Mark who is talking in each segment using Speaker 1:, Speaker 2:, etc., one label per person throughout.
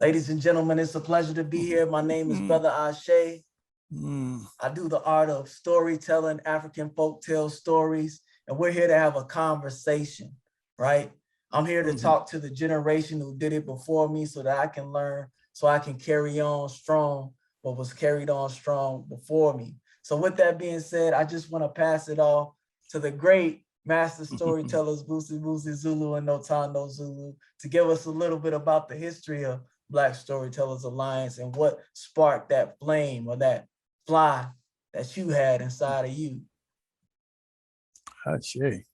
Speaker 1: Ladies and gentlemen, it's a pleasure to be here. My name is Brother Ashe. I do the art of storytelling, African folktale stories, and we're here to have a conversation, right? I'm here to talk to the generation who did it before me so that I can learn, so I can carry on strong what was carried on strong before me. So with that being said, I just want to pass it off to the great master storytellers, Vusumusi Zulu and Nothando Zulu, to give us a little bit about the history of Black Storytellers Alliance and what sparked that flame or that fly that you had inside of you.
Speaker 2: Ashe.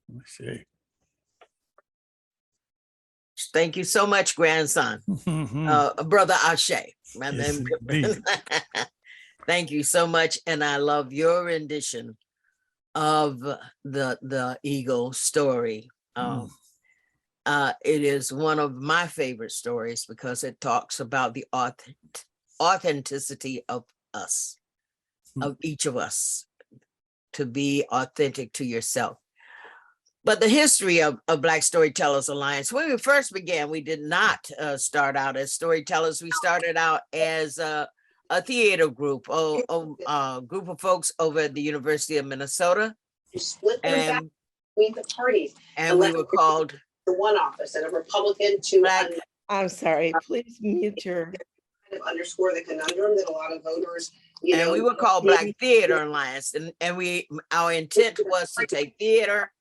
Speaker 3: Thank you so much, grandson. Brother Ashe.
Speaker 2: Yes,
Speaker 3: Thank you so much. And I love your rendition of the Eagle story. It is one of my favorite stories because it talks about the authenticity of us, of each of us, to be authentic to yourself. But the history of Black Storytellers Alliance, when we first began, we did not start out as storytellers. We started out as a theater group, a group of folks over at the University of Minnesota. And
Speaker 4: between the parties.
Speaker 3: And we were called
Speaker 4: the one office and a Republican to
Speaker 3: Black.
Speaker 5: I'm sorry, please mute your.
Speaker 4: Kind of underscore the conundrum that a lot of voters,
Speaker 3: and we were called Black Theater Alliance, and our intent was to take theater,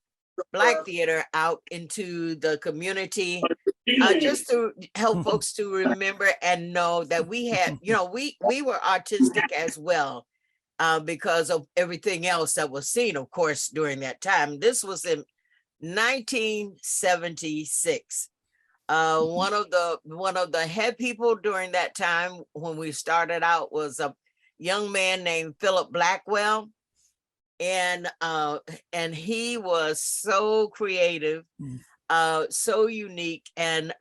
Speaker 3: Black theater, out into the community, just to help folks to remember and know that we had, we were artistic as well, because of everything else that was seen, of course, during that time. This was in 1976. One of the head people during that time when we started out was a young man named Philip Blackwell, and he was so creative, so unique. And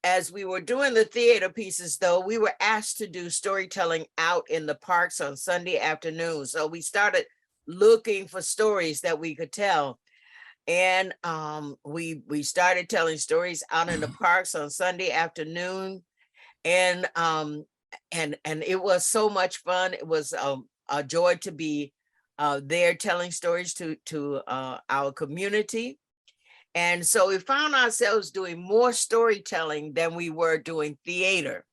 Speaker 3: as we were doing the theater pieces, though, we were asked to do storytelling out in the parks on Sunday afternoons. So we started looking for stories that we could tell. And we started telling stories out in the parks on Sunday afternoon, and it was so much fun. It was a joy to be there telling stories to our community. And so we found ourselves doing more storytelling than we were doing theater.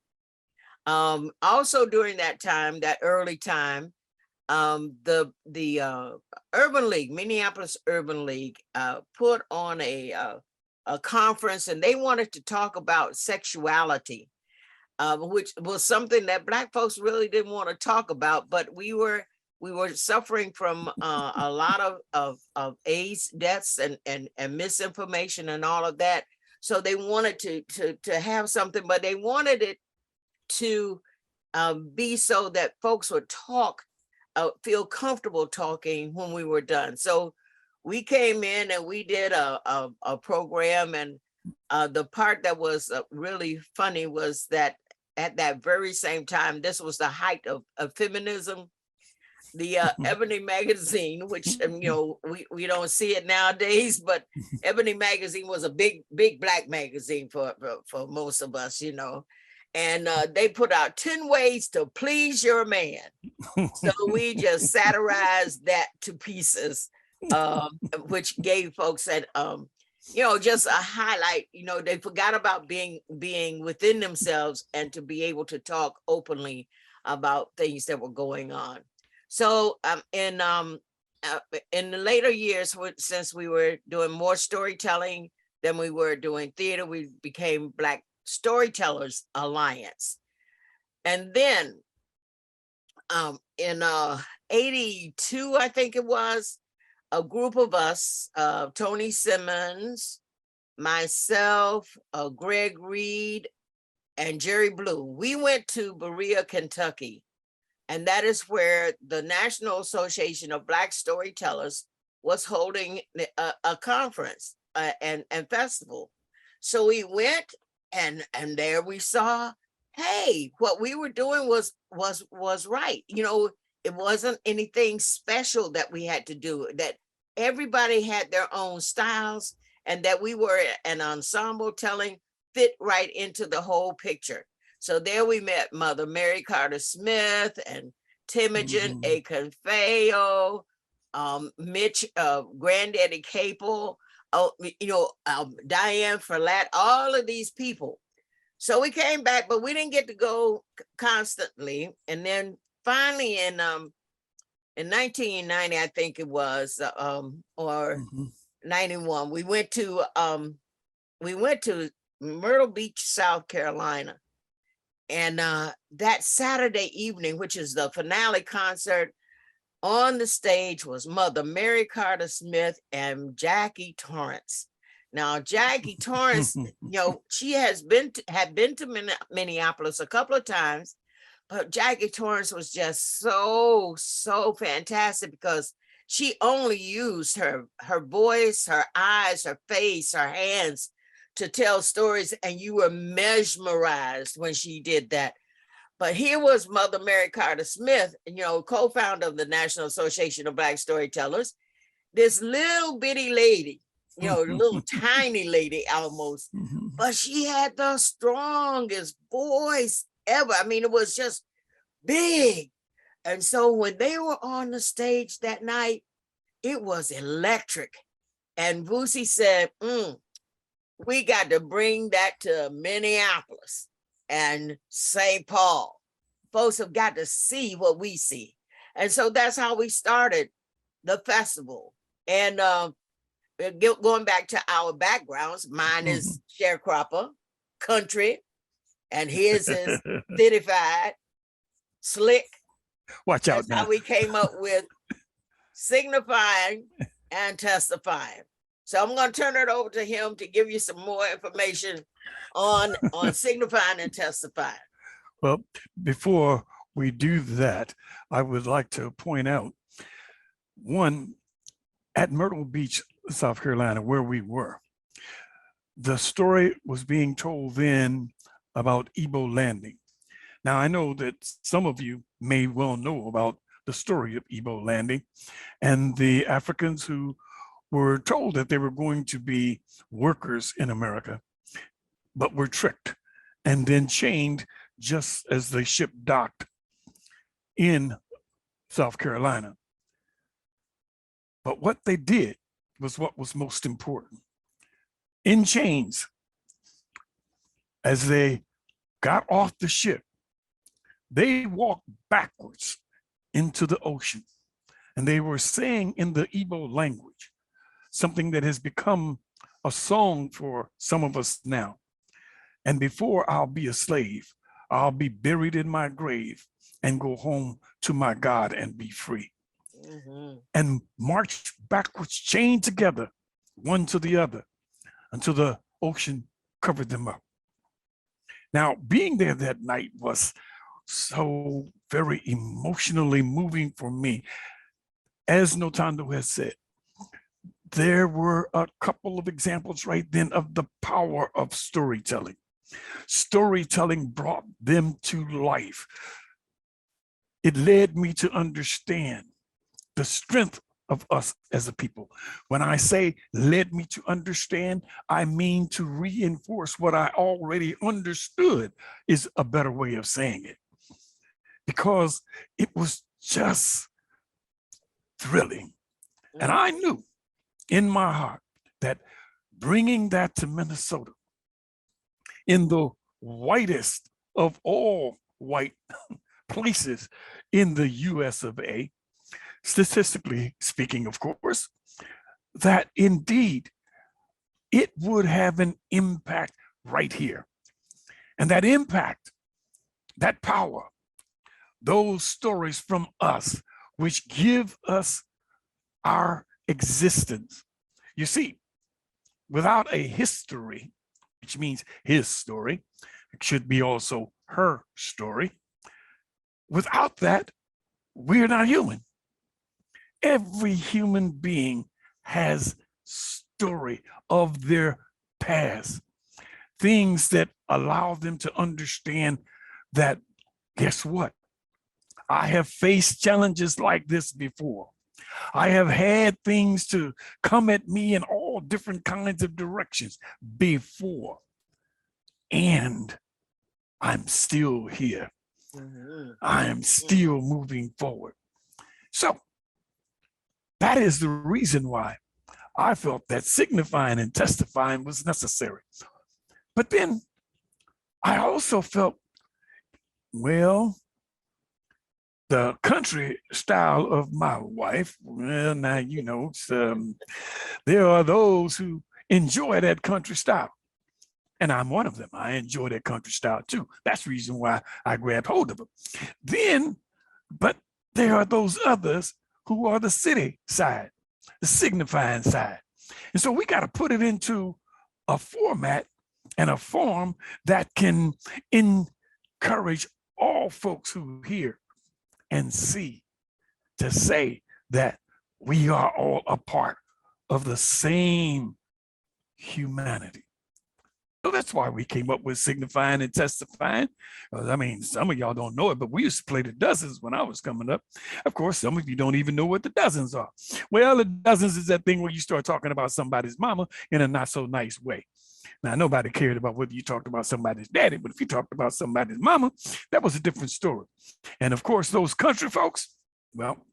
Speaker 3: Also during that time, that early time, the Urban League, Minneapolis Urban League, put on a conference, and they wanted to talk about sexuality, which was something that Black folks really didn't want to talk about. But we were suffering from a lot of AIDS deaths and misinformation and all of that. So they wanted to have something, but they wanted it to be so that folks would talk. Feel comfortable talking when we were done. So we came in and we did a program, and the part that was really funny was that at that very same time, this was the height of feminism. The Ebony magazine, which we don't see it nowadays, but Ebony magazine was a big Black magazine for most of us, And they put out 10 ways to please your man. So we just satirized that to pieces, which gave folks that, just a highlight. They forgot about being within themselves and to be able to talk openly about things that were going on. So in the later years, since we were doing more storytelling than we were doing theater, we became Black Storytellers Alliance. And then in 82, I think it was, a group of us, Tony Simmons, myself, Greg Reed, and Jerry Blue, we went to Berea, Kentucky. And that is where the National Association of Black Storytellers was holding a conference and festival. So we went, and there we saw, hey, what we were doing was right. It wasn't anything special that we had to do, that everybody had their own styles, and that we were an ensemble telling fit right into the whole picture. So there we met Mother Mary Carter Smith and Temujin Akinfeo, Mitch, Granddaddy Capel, Diane Ferlat, all of these people. So we came back, but we didn't get to go constantly. And then finally in 1990, I think it was, or 91, we went to Myrtle Beach, South Carolina. And that Saturday evening, which is the finale concert, on the stage was Mother Mary Carter Smith and Jackie Torrance. Now, Jackie Torrance, she had been to Minneapolis a couple of times, but Jackie Torrance was just so fantastic because she only used her voice, her eyes, her face, her hands to tell stories, and you were mesmerized when she did that. But here was Mother Mary Carter Smith, co-founder of the National Association of Black Storytellers, this little bitty lady, little tiny lady almost, but she had the strongest voice ever. I mean, it was just big. And so when they were on the stage that night, it was electric. And Vusi said, we got to bring that to Minneapolis and St. Paul. Folks have got to see what we see. And so that's how we started the festival. And going back to our backgrounds, mine is sharecropper, country, and his is citified, slick.
Speaker 2: Watch out
Speaker 3: that's
Speaker 2: now.
Speaker 3: How we came up with signifying and testifying. So I'm going to turn it over to him to give you some more information on signifying and testifying.
Speaker 2: Well, before we do that, I would like to point out, one, at Myrtle Beach, South Carolina, where we were, the story was being told then about Igbo landing. Now, I know that some of you may well know about the story of Igbo landing and the Africans who were told that they were going to be workers in America, but were tricked and then chained just as the ship docked in South Carolina. But what they did was what was most important. In chains, as they got off the ship, they walked backwards into the ocean, and they were saying in the Igbo language, something that has become a song for some of us now. And before I'll be a slave, I'll be buried in my grave and go home to my God and be free. And march backwards, chained together, one to the other, until the ocean covered them up. Now, being there that night was so very emotionally moving for me. As Nothando has said, there were a couple of examples right then of the power of storytelling. Storytelling brought them to life. It led me to understand the strength of us as a people. When I say led me to understand, I mean to reinforce what I already understood is a better way of saying it. Because it was just thrilling. And I knew in my heart that bringing that to Minnesota, in the whitest of all white places in the US of A, statistically speaking, of course, that indeed it would have an impact right here. And that impact, that power, those stories from us, which give us our existence. You see, without a history, which means his story, it should be also her story. Without that, we're not human. Every human being has story of their past, things that allow them to understand that, guess what? I have faced challenges like this before. I have had things to come at me in all different kinds of directions before. And I'm still here.
Speaker 3: Mhm.
Speaker 2: I am still moving forward. So that is the reason why I felt that signifying and testifying was necessary. But then I also felt, well, the country style of my wife, well, now, you know, there are those who enjoy that country style. And I'm one of them. I enjoy that country style too. That's the reason why I grabbed hold of it. Then, but there are those others who are the city side, the signifying side. And so we got to put it into a format and a form that can encourage all folks who hear and see to say that we are all a part of the same humanity. So that's why we came up with signifying and testifying. I mean, some of y'all don't know it, but we used to play the dozens when I was coming up. Of course, some of you don't even know what the dozens are. Well, the dozens is that thing where you start talking about somebody's mama in a not so nice way. Now, nobody cared about whether you talked about somebody's daddy, but if you talked about somebody's mama, that was a different story. And of course, those country folks, well,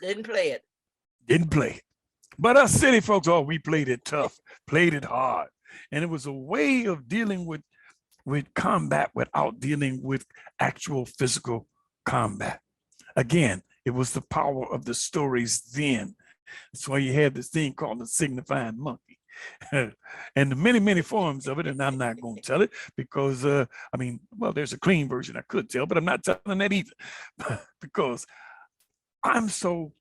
Speaker 3: Didn't play it.
Speaker 2: didn't play it. But us city folks, oh, we played it tough, played it hard. And it was a way of dealing with combat without dealing with actual physical combat. Again, it was the power of the stories then. That's why you had this thing called the signifying monkey. And the many, many forms of it, and I'm not going to tell it because, I mean, well, there's a clean version I could tell, but I'm not telling that either because I'm so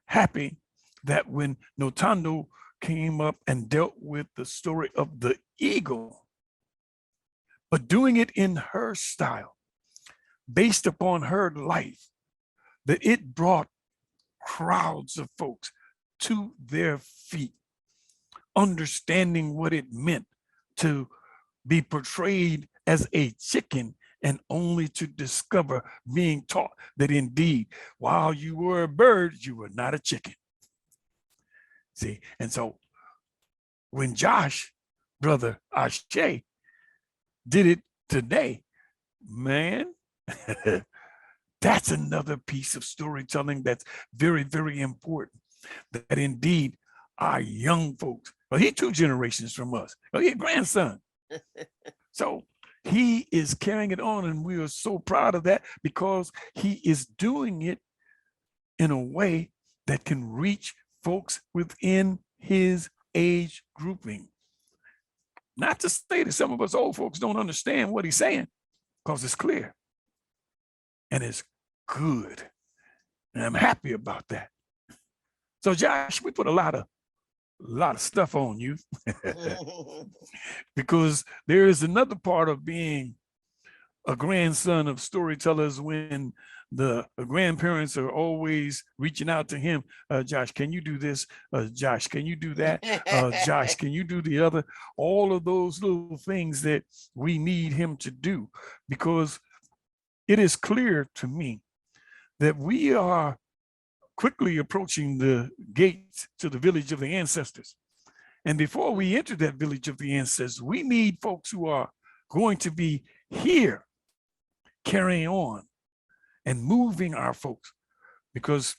Speaker 2: happy that when Nothando came up and dealt with the story of the eagle, but doing it in her style, based upon her life, that it brought crowds of folks to their feet, understanding what it meant to be portrayed as a chicken and only to discover being taught that indeed, while you were a bird, you were not a chicken. See, and so when Josh, brother Ashe, did it today, man, that's another piece of storytelling that's very, very important. That indeed our young folks, well, he 2 generations from us. Oh, he a grandson. So he is carrying it on, and we are so proud of that because he is doing it in a way that can reach folks within his age grouping. Not to say that some of us old folks don't understand what he's saying, because it's clear and it's good. And I'm happy about that. So Josh, we put a lot of stuff on you because there is another part of being a grandson of storytellers when the grandparents are always reaching out to him. Josh, can you do this? Josh, can you do that? Josh, can you do the other? All of those little things that we need him to do, because it is clear to me that we are quickly approaching the gates to the village of the ancestors. And before we enter that village of the ancestors, we need folks who are going to be here carrying on and moving our folks. Because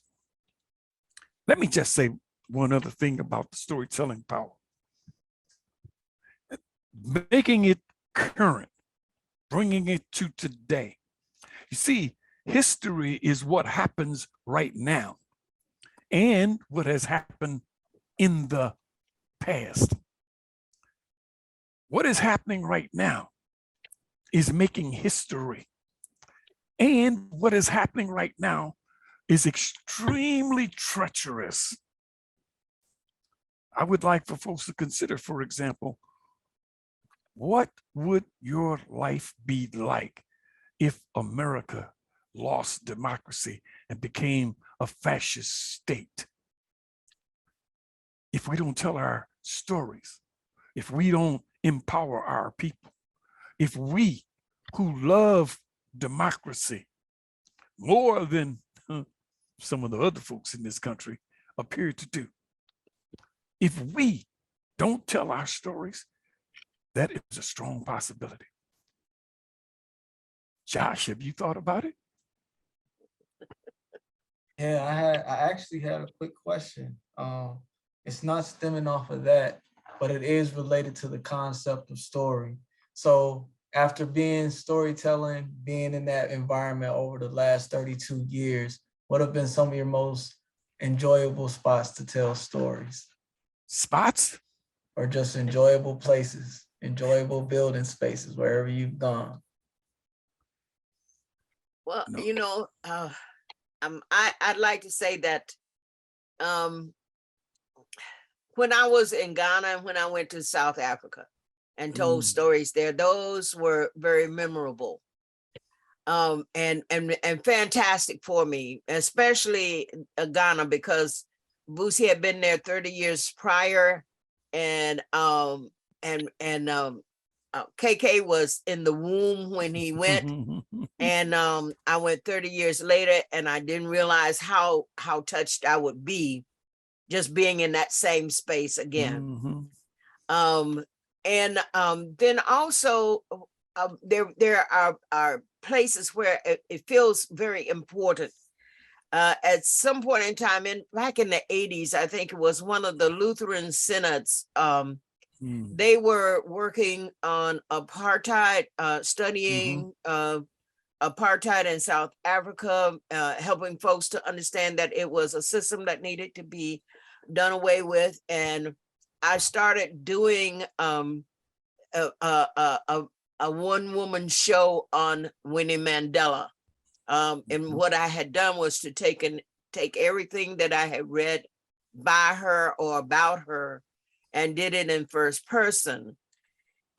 Speaker 2: let me just say one other thing about the storytelling power. Making it current, bringing it to today. You see, history is what happens right now and what has happened in the past. What is happening right now is making history. And what is happening right now is extremely treacherous. I would like for folks to consider, for example, what would your life be like if America lost democracy and became a fascist state? If we don't tell our stories, if we don't empower our people, if we who love democracy more than some of the other folks in this country appear to do, if we don't tell our stories, that is a strong possibility Josh, have you thought about it?
Speaker 1: Yeah, I actually had a quick question. It's not stemming off of that, but it is related to the concept of story. So after being storytelling, being in that environment over the last 32 years, what have been some of your most enjoyable spots to tell stories?
Speaker 2: Spots?
Speaker 1: Or just enjoyable places, enjoyable building spaces, wherever you've gone?
Speaker 3: Well,
Speaker 2: No.
Speaker 3: you know, I'd like to say that when I was in Ghana and when I went to South Africa and told stories there, those were very memorable. And fantastic for me, especially Ghana, because Vusi had been there 30 years prior, and KK was in the womb when he went, and I went 30 years later, and I didn't realize how touched I would be just being in that same space again. Then also there are places where it feels very important. At some point in time, back in the 80s, I think it was one of the Lutheran synods. They were working on apartheid, studying apartheid in South Africa, helping folks to understand that it was a system that needed to be done away with. And I started doing a one-woman show on Winnie Mandela. And what I had done was to take everything that I had read by her or about her and did it in first person.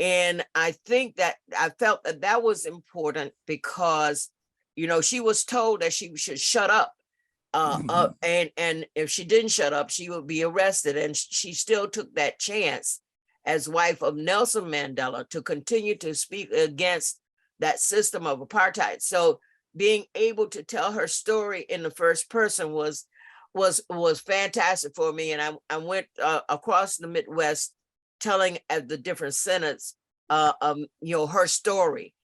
Speaker 3: And I think that I felt that that was important because, you know, she was told that she should shut up. And if she didn't shut up, she would be arrested. And she still took that chance as wife of Nelson Mandela to continue to speak against that system of apartheid. So being able to tell her story in the first person was fantastic for me. And I went across the Midwest telling at the different synods, you know, her story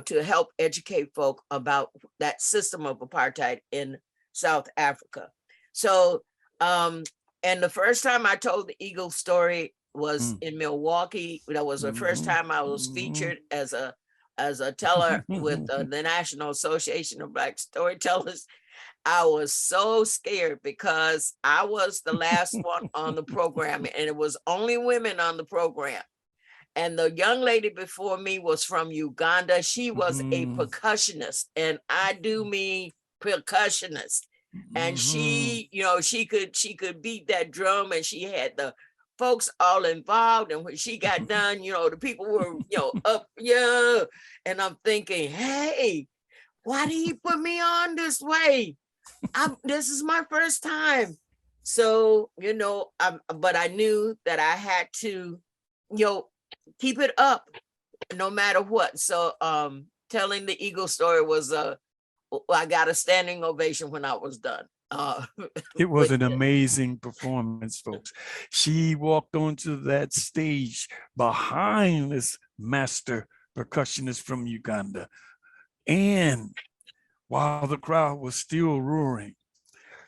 Speaker 3: to help educate folk about that system of apartheid in South Africa. So, and the first time I told the Eagle story was in Milwaukee. That was the first time I was featured as a teller with the National Association of Black Storytellers. I was so scared because I was the last one on the program, and it was only women on the program. And the young lady before me was from Uganda. She was a percussionist, and I do mean percussionist. And she, you know, she could beat that drum, and she had the folks all involved. And when she got done, you know, the people were, you know, up, yeah. And I'm thinking, hey, why did he put me on this way? This is my first time. So, you know, but I knew that I had to, you know, keep it up no matter what. So telling the Eagle story was I got a standing ovation when I was done.
Speaker 2: It was an amazing performance, folks. She walked onto that stage behind this master percussionist from Uganda. And while the crowd was still roaring,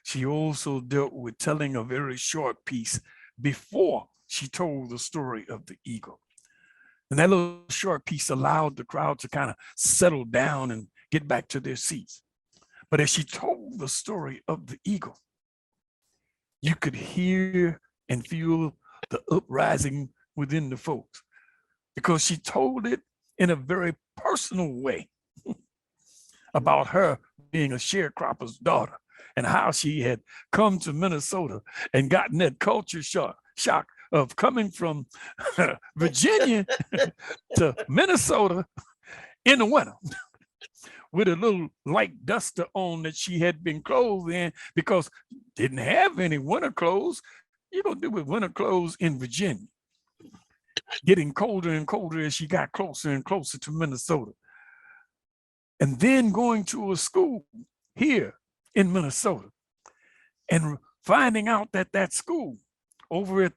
Speaker 2: she also dealt with telling a very short piece before she told the story of the eagle. And that little short piece allowed the crowd to kind of settle down and get back to their seats. But as she told the story of the eagle, you could hear and feel the uprising within the folks, because she told it in a very personal way about her being a sharecropper's daughter and how she had come to Minnesota and gotten that culture shock of coming from Virginia to Minnesota in the winter with a little light duster on that she had been clothed in, because didn't have any winter clothes. You don't do with winter clothes in Virginia. Getting colder and colder as she got closer and closer to Minnesota. And then going to a school here in Minnesota and finding out that that school over at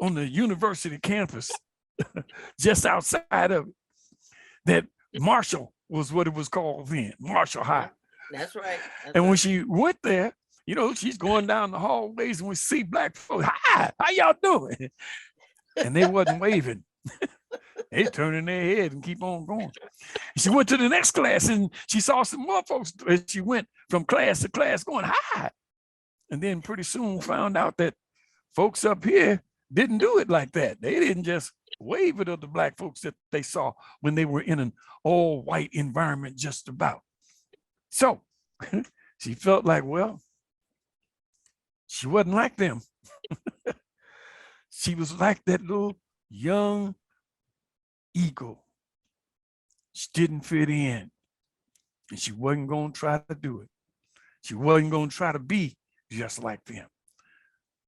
Speaker 2: on the university campus, just outside of it, that Marshall was what it was called then, Marshall High.
Speaker 3: That's right. That's
Speaker 2: And when
Speaker 3: right.
Speaker 2: she went there, you know, she's going down the hallways and we see black folks, hi, how y'all doing? And they wasn't waving. They turning their head and keep on going. She went to the next class and she saw some more folks as she went from class to class going, hi. And then pretty soon found out that folks up here didn't do it like that. They didn't just wave at the black folks that they saw when they were in an all white environment just about. So she felt like, well, she wasn't like them. She was like that little young eagle. She didn't fit in and she wasn't going to try to do it. She wasn't going to try to be just like them.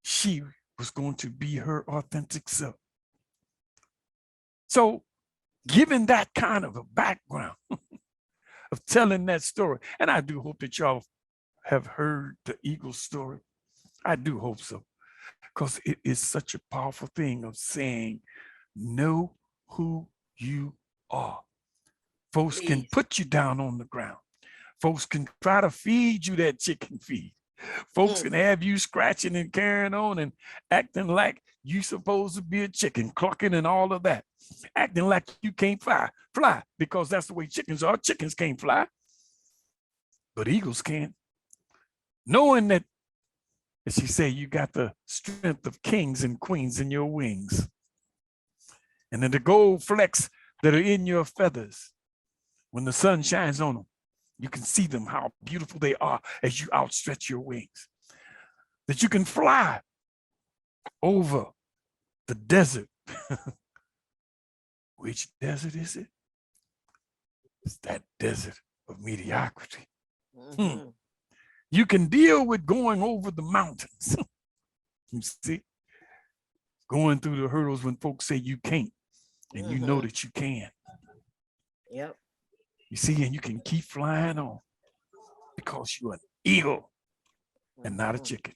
Speaker 2: She was going to be her authentic self. So given that kind of a background of telling that story, and I do hope that y'all have heard the eagle story. I do hope so, because it is such a powerful thing of saying, know who you are. Folks can
Speaker 3: Please.
Speaker 2: put you down on the ground. Folks can try to feed you that chicken feed. Folks can have you scratching and carrying on and acting like you supposed to be a chicken, clucking and all of that. Acting like you can't fly, because that's the way chickens are. Chickens can't fly, but eagles can. Knowing that, as she said, you got the strength of kings and queens in your wings. And then the gold flecks that are in your feathers, when the sun shines on them, you can see them, how beautiful they are as you outstretch your wings. That you can fly over the desert. Which desert is it? It's that desert of mediocrity. You can deal with going over the mountains. You see, going through the hurdles when folks say you can't, and you know that you can.
Speaker 3: Yep.
Speaker 2: You see, and you can keep flying on because you're an eagle and not a chicken.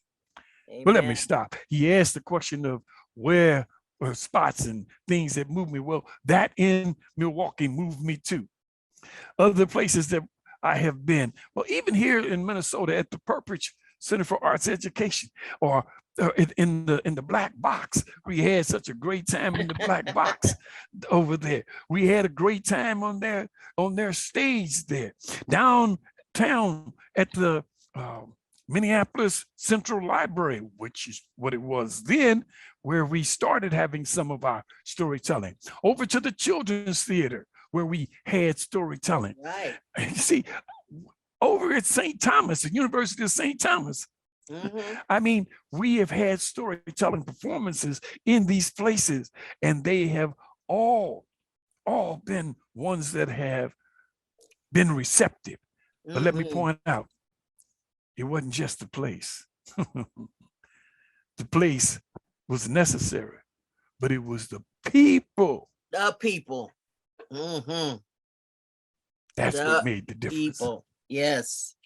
Speaker 3: Amen.
Speaker 2: But let me stop. He asked the question of where were spots and things that move me. Well, that in Milwaukee moved me too. Other places that I have been, well, even here in Minnesota at the Purpose Center for Arts Education, or in the black box. We had such a great time in the black box over there. We had a great time on their stage there. Downtown at the Minneapolis Central Library, which is what it was then, where we started having some of our storytelling. Over to the Children's Theater, where we had storytelling.
Speaker 3: Right.
Speaker 2: You see, over at St. Thomas, the University of St. Thomas, I mean, we have had storytelling performances in these places, and they have all been ones that have been receptive. But let me point out, it wasn't just the place. The place was necessary, but it was the people.
Speaker 3: The people.
Speaker 2: That's
Speaker 3: The
Speaker 2: what made the difference.
Speaker 3: people. Yes.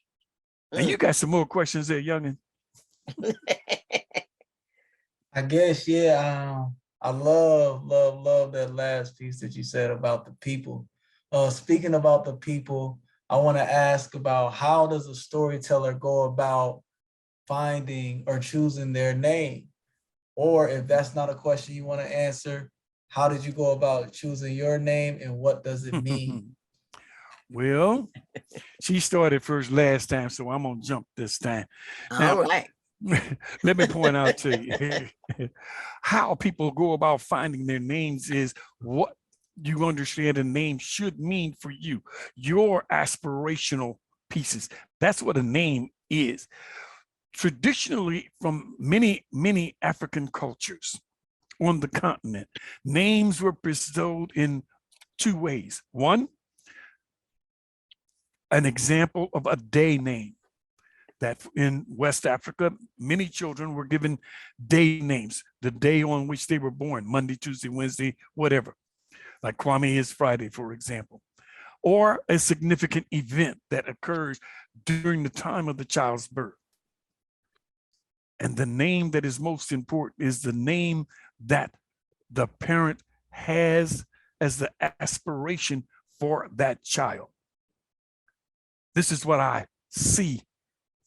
Speaker 2: And you got some more questions there, youngin'.
Speaker 1: I guess, yeah. I love that last piece that you said about the people. Speaking about the people, I want to ask about how does a storyteller go about finding or choosing their name? Or if that's not a question you want to answer, how did you go about choosing your name and what does it mean?
Speaker 2: Well, she started first last time, so I'm gonna jump this time.
Speaker 3: All right.
Speaker 2: Let me point out to you how people go about finding their names is what you understand a name should mean for you, your aspirational pieces. That's what a name is. Traditionally, from many African cultures on the continent, names were bestowed in two ways. One, an example of a day name. That in West Africa, many children were given day names, the day on which they were born, Monday, Tuesday, Wednesday, whatever. Like Kwame is Friday, for example. Or a significant event that occurs during the time of the child's birth. And the name that is most important is the name that the parent has as the aspiration for that child. This is what I see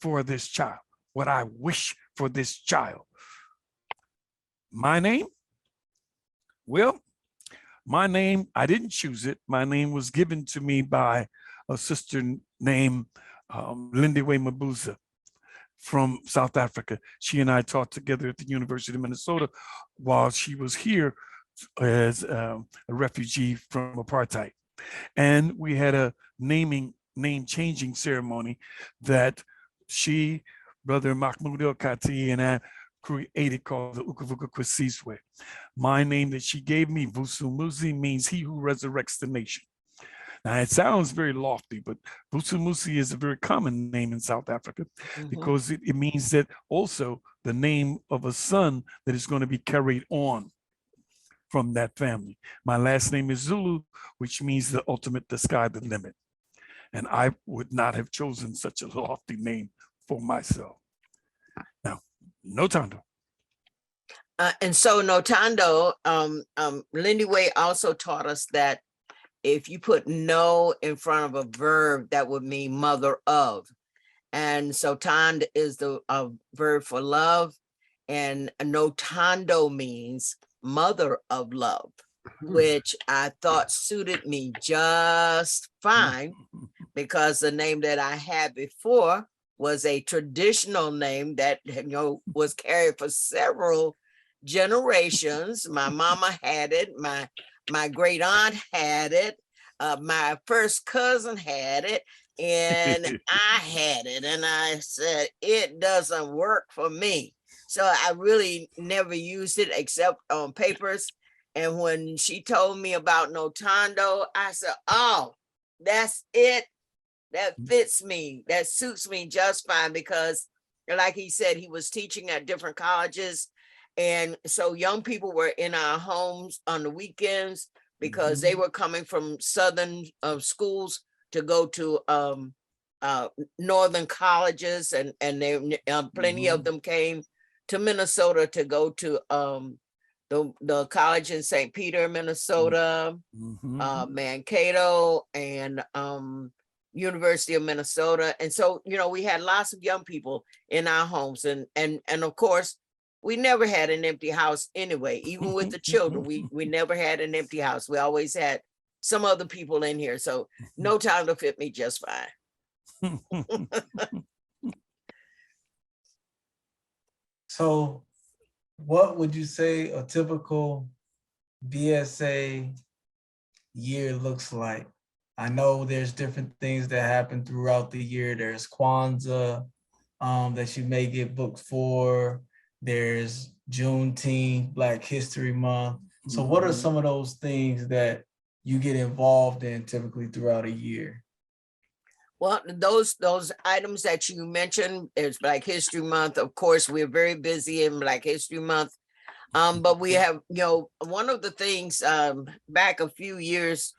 Speaker 2: for this child, what I wish for this child. My name? Well, my name, I didn't choose it. My name was given to me by a sister named Lindiwe Mabuza from South Africa. She and I taught together at the University of Minnesota while she was here as a refugee from apartheid. And we had a name changing ceremony that she, Brother Mahmoud El Kati, and I created called the Ukavuka Kwesiswe. My name that she gave me, Vusumusi, means he who resurrects the nation. Now it sounds very lofty, but Vusumusi is a very common name in South Africa because it means that also the name of a son that is going to be carried on from that family. My last name is Zulu, which means the ultimate, the sky, the limit. And I would not have chosen such a lofty name for myself. Now, Nothando.
Speaker 3: And so Nothando, Lindiwe also taught us that if you put no in front of a verb, that would mean mother of. And so Tand is the verb for love, and Nothando means mother of love, which I thought suited me just fine because the name that I had before was a traditional name that, you know, was carried for several generations. My mama had it, my great aunt had it, my first cousin had it, and I had it, and I said, it doesn't work for me. So I really never used it except on papers. And when she told me about Nothando, I said, oh, that's it. That fits me. That suits me just fine because, like he said, he was teaching at different colleges. And so young people were in our homes on the weekends because they were coming from Southern schools to go to Northern colleges. And they, plenty of them came to Minnesota to go to the college in St. Peter, Minnesota, Mankato, and University of Minnesota. And so, you know, we had lots of young people in our homes, and of course, we never had an empty house anyway. Even with the children, we never had an empty house. We always had some other people in here. So Nothando fit me just fine.
Speaker 1: So what would you say a typical BSA year looks like? I know there's different things that happen throughout the year. There's Kwanzaa that you may get booked for. There's Juneteenth, Black History Month. So what are some of those things that you get involved in typically throughout a year?
Speaker 3: Well, those items that you mentioned, is Black History Month. Of course, we're very busy in Black History Month. But we have, you know, one of the things back a few years,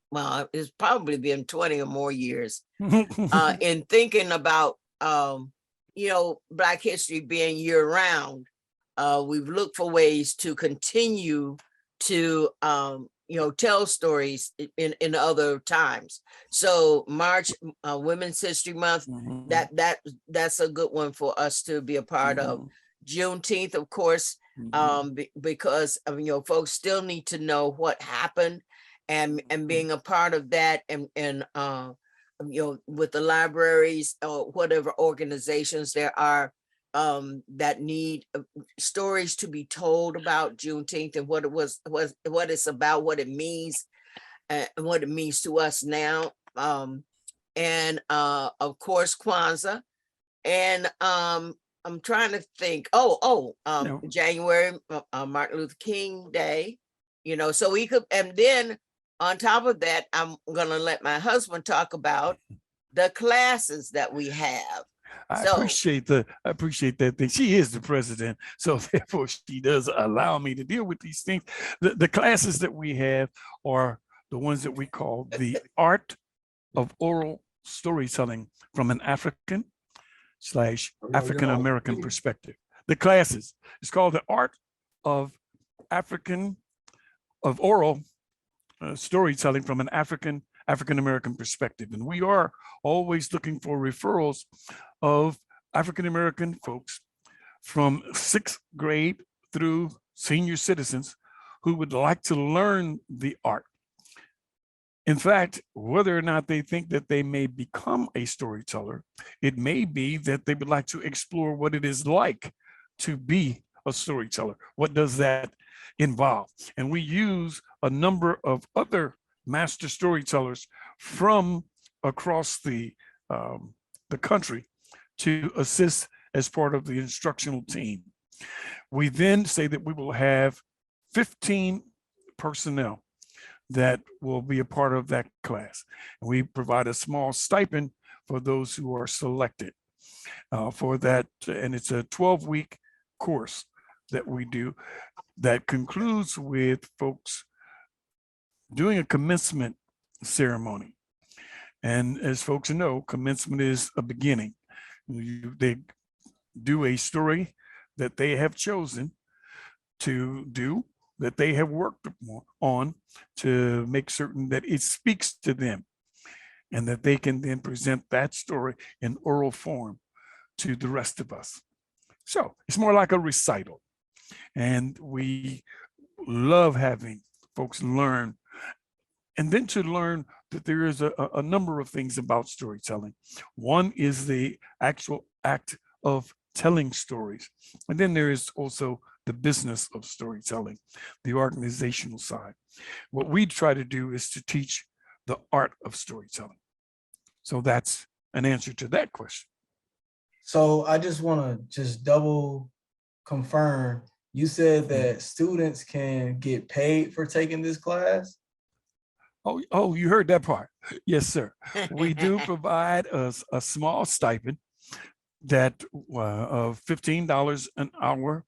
Speaker 3: well, it's probably been 20 or more years, in thinking about, you know, Black history being year round. We've looked for ways to continue to, you know, tell stories in other times. So March, Women's History Month, that's a good one for us to be a part of. Juneteenth, of course, because you know, folks still need to know what happened, and being a part of that, and you know, with the libraries or whatever organizations there are that need stories to be told about Juneteenth and what it was, what it's about, what it means, and what it means to us now. And of course, Kwanzaa, and I'm trying to think. January, Martin Luther King Day. You know, so we could, and then on top of that, I'm gonna let my husband talk about the classes that we have.
Speaker 2: I appreciate that thing. She is the president, so therefore she does allow me to deal with these things. The classes that we have are the ones that we call the art of oral storytelling from an African / African-American perspective. The classes, it's called the art of oral storytelling from an African-American perspective. And we are always looking for referrals of African-American folks from 6th grade through senior citizens who would like to learn the art. In fact, whether or not they think that they may become a storyteller, it may be that they would like to explore what it is like to be a storyteller. What does that involve? And we use a number of other master storytellers from across the country to assist as part of the instructional team. We then say that we will have 15 personnel that will be a part of that class. And we provide a small stipend for those who are selected for that. And it's a 12-week course that we do that concludes with folks doing a commencement ceremony. And as folks know, commencement is a beginning. They do a story that they have chosen to do, that they have worked on to make certain that it speaks to them and that they can then present that story in oral form to the rest of us. So it's more like a recital. And we love having folks learn, and then to learn that there is a number of things about storytelling. One is the actual act of telling stories. And then there is also the business of storytelling, the organizational side. What we try to do is to teach the art of storytelling. So that's an answer to that question.
Speaker 1: So I just want to just double confirm. You said that students can get paid for taking this class?
Speaker 2: Oh, you heard that part. Yes, sir. We do provide a small stipend that of $15 an hour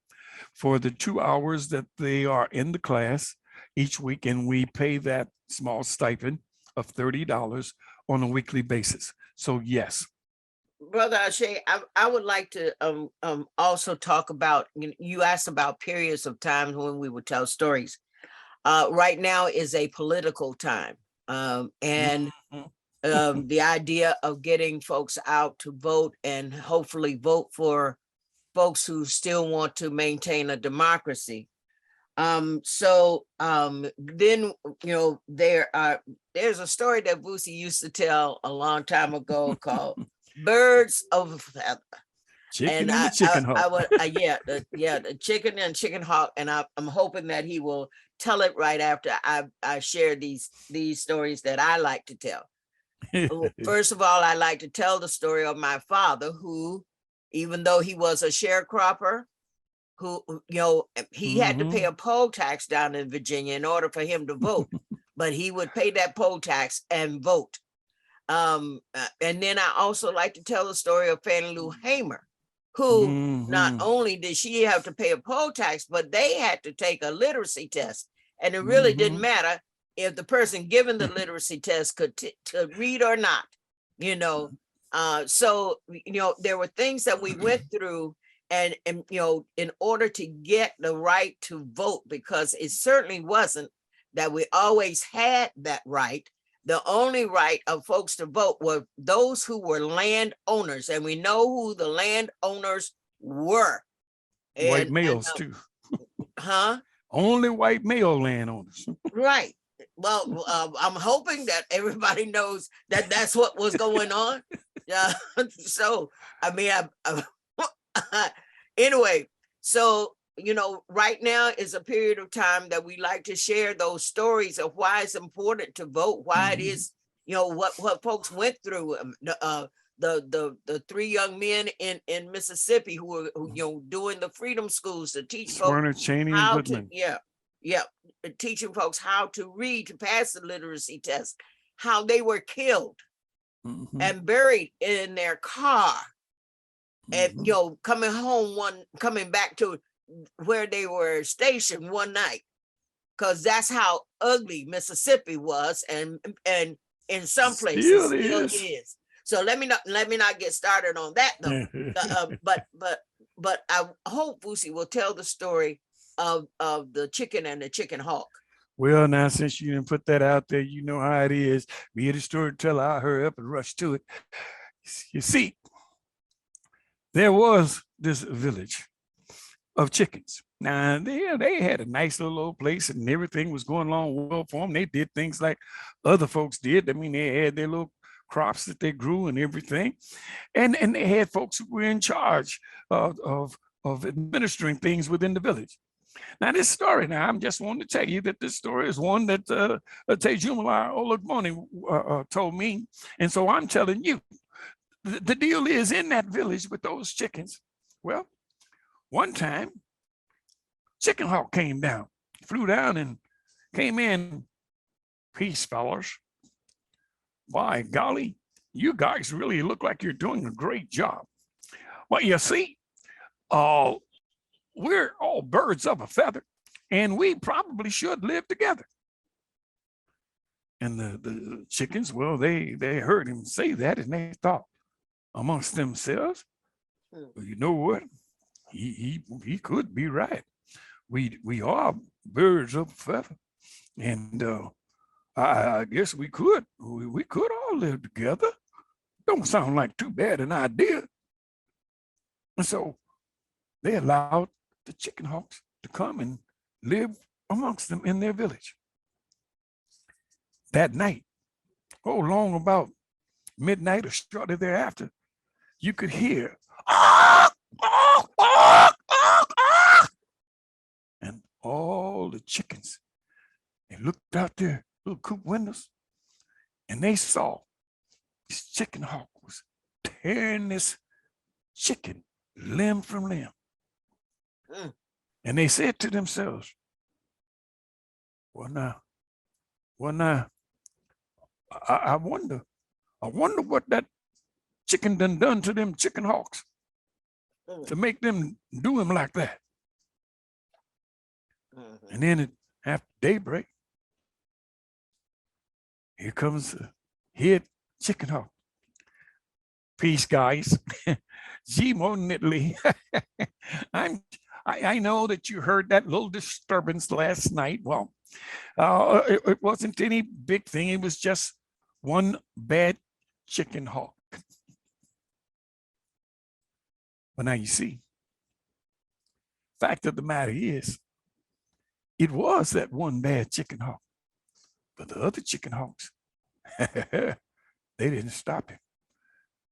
Speaker 2: for the 2 hours that they are in the class each week. And we pay that small stipend of $30 on a weekly basis. So yes.
Speaker 3: Brother Ashe, I would like to also talk about, you asked about periods of time when we would tell stories. Right now is a political time. And the idea of getting folks out to vote and hopefully vote for folks who still want to maintain a democracy. Then, there's a story that Vusi used to tell a long time ago called Birds of a Feather.
Speaker 2: Chicken and the chicken hawk.
Speaker 3: The chicken and chicken hawk. And I'm hoping that he will tell it right after I share these stories that I like to tell. First of all, I like to tell the story of my father, who, even though he was a sharecropper, who, he had to pay a poll tax down in Virginia in order for him to vote, but he would pay that poll tax and vote. And then I also like to tell the story of Fannie Lou Hamer, who not only did she have to pay a poll tax, but they had to take a literacy test. And it really didn't matter if the person given the literacy test could read or not, So, there were things that we went through and in order to get the right to vote, because it certainly wasn't that we always had that right. The only right of folks to vote were those who were landowners, and we know who the landowners were.
Speaker 2: White males too.
Speaker 3: Huh?
Speaker 2: Only white male landowners.
Speaker 3: Right. Well, I'm hoping that everybody knows that that's what was going on. Yeah. So, I mean, anyway, so, right now is a period of time that we like to share those stories of why it's important to vote, why it is, what folks went through. The 3 young men in Mississippi who were doing the freedom schools to teach
Speaker 2: Werner,
Speaker 3: folks
Speaker 2: Cheney,
Speaker 3: how
Speaker 2: and Goodman.
Speaker 3: teaching folks how to read, to pass the literacy test, how they were killed and buried in their car, and coming back to where they were stationed one night, because that's how ugly Mississippi was, and in some places still is. So let me not get started on that though. But I hope Vusi will tell the story of the chicken and the chicken hawk.
Speaker 2: Well, now, since you didn't put that out there, you know how it is. Be the storyteller, I'll hurry up and rush to it. You see, there was this village of chickens. Now, they had a nice little old place and everything was going along well for them. They did things like other folks did. I mean, they had their little crops that they grew and everything. And they had folks who were in charge of administering things within the village. Now, this story, now, I'm just wanting to tell you that this story is one that Tejumala Olagmoni told me. And so I'm telling you, the deal is in that village with those chickens. Well, one time, chicken hawk came down, flew down and came in. Peace, fellas. By golly, you guys really look like you're doing a great job. Well, you see, we're all birds of a feather, and we probably should live together. And the chickens, well, they heard him say that, and they thought amongst themselves, well, you know what? He could be right. We are birds of a feather, and I guess we could all live together. Don't sound like too bad an idea. And so they allowed the chicken hawks to come and live amongst them in their village. That night, long about midnight or shortly thereafter, you could hear, and all the chickens, they looked out their little coop windows and they saw this chicken hawk was tearing this chicken limb from limb. And they said to themselves, well now, I wonder what that chicken done to them chicken hawks to make them do him like that. And then after daybreak, here comes the head chicken hawk. Peace, guys. G-Monitly. I know that you heard that little disturbance last night. Well, it wasn't any big thing. It was just one bad chicken hawk. But now you see, fact of the matter is, it was that one bad chicken hawk. But the other chicken hawks, they didn't stop him.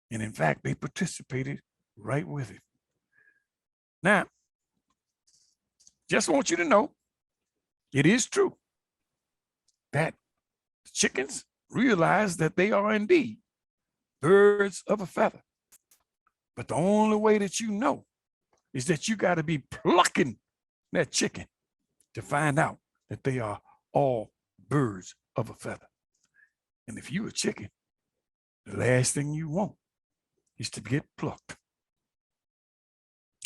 Speaker 2: And in fact, they participated right with him. Now, just want you to know, it is true that chickens realize that they are indeed birds of a feather. But the only way that you know is that you got to be plucking that chicken to find out that they are all birds of a feather. And if you a chicken, the last thing you want is to get plucked.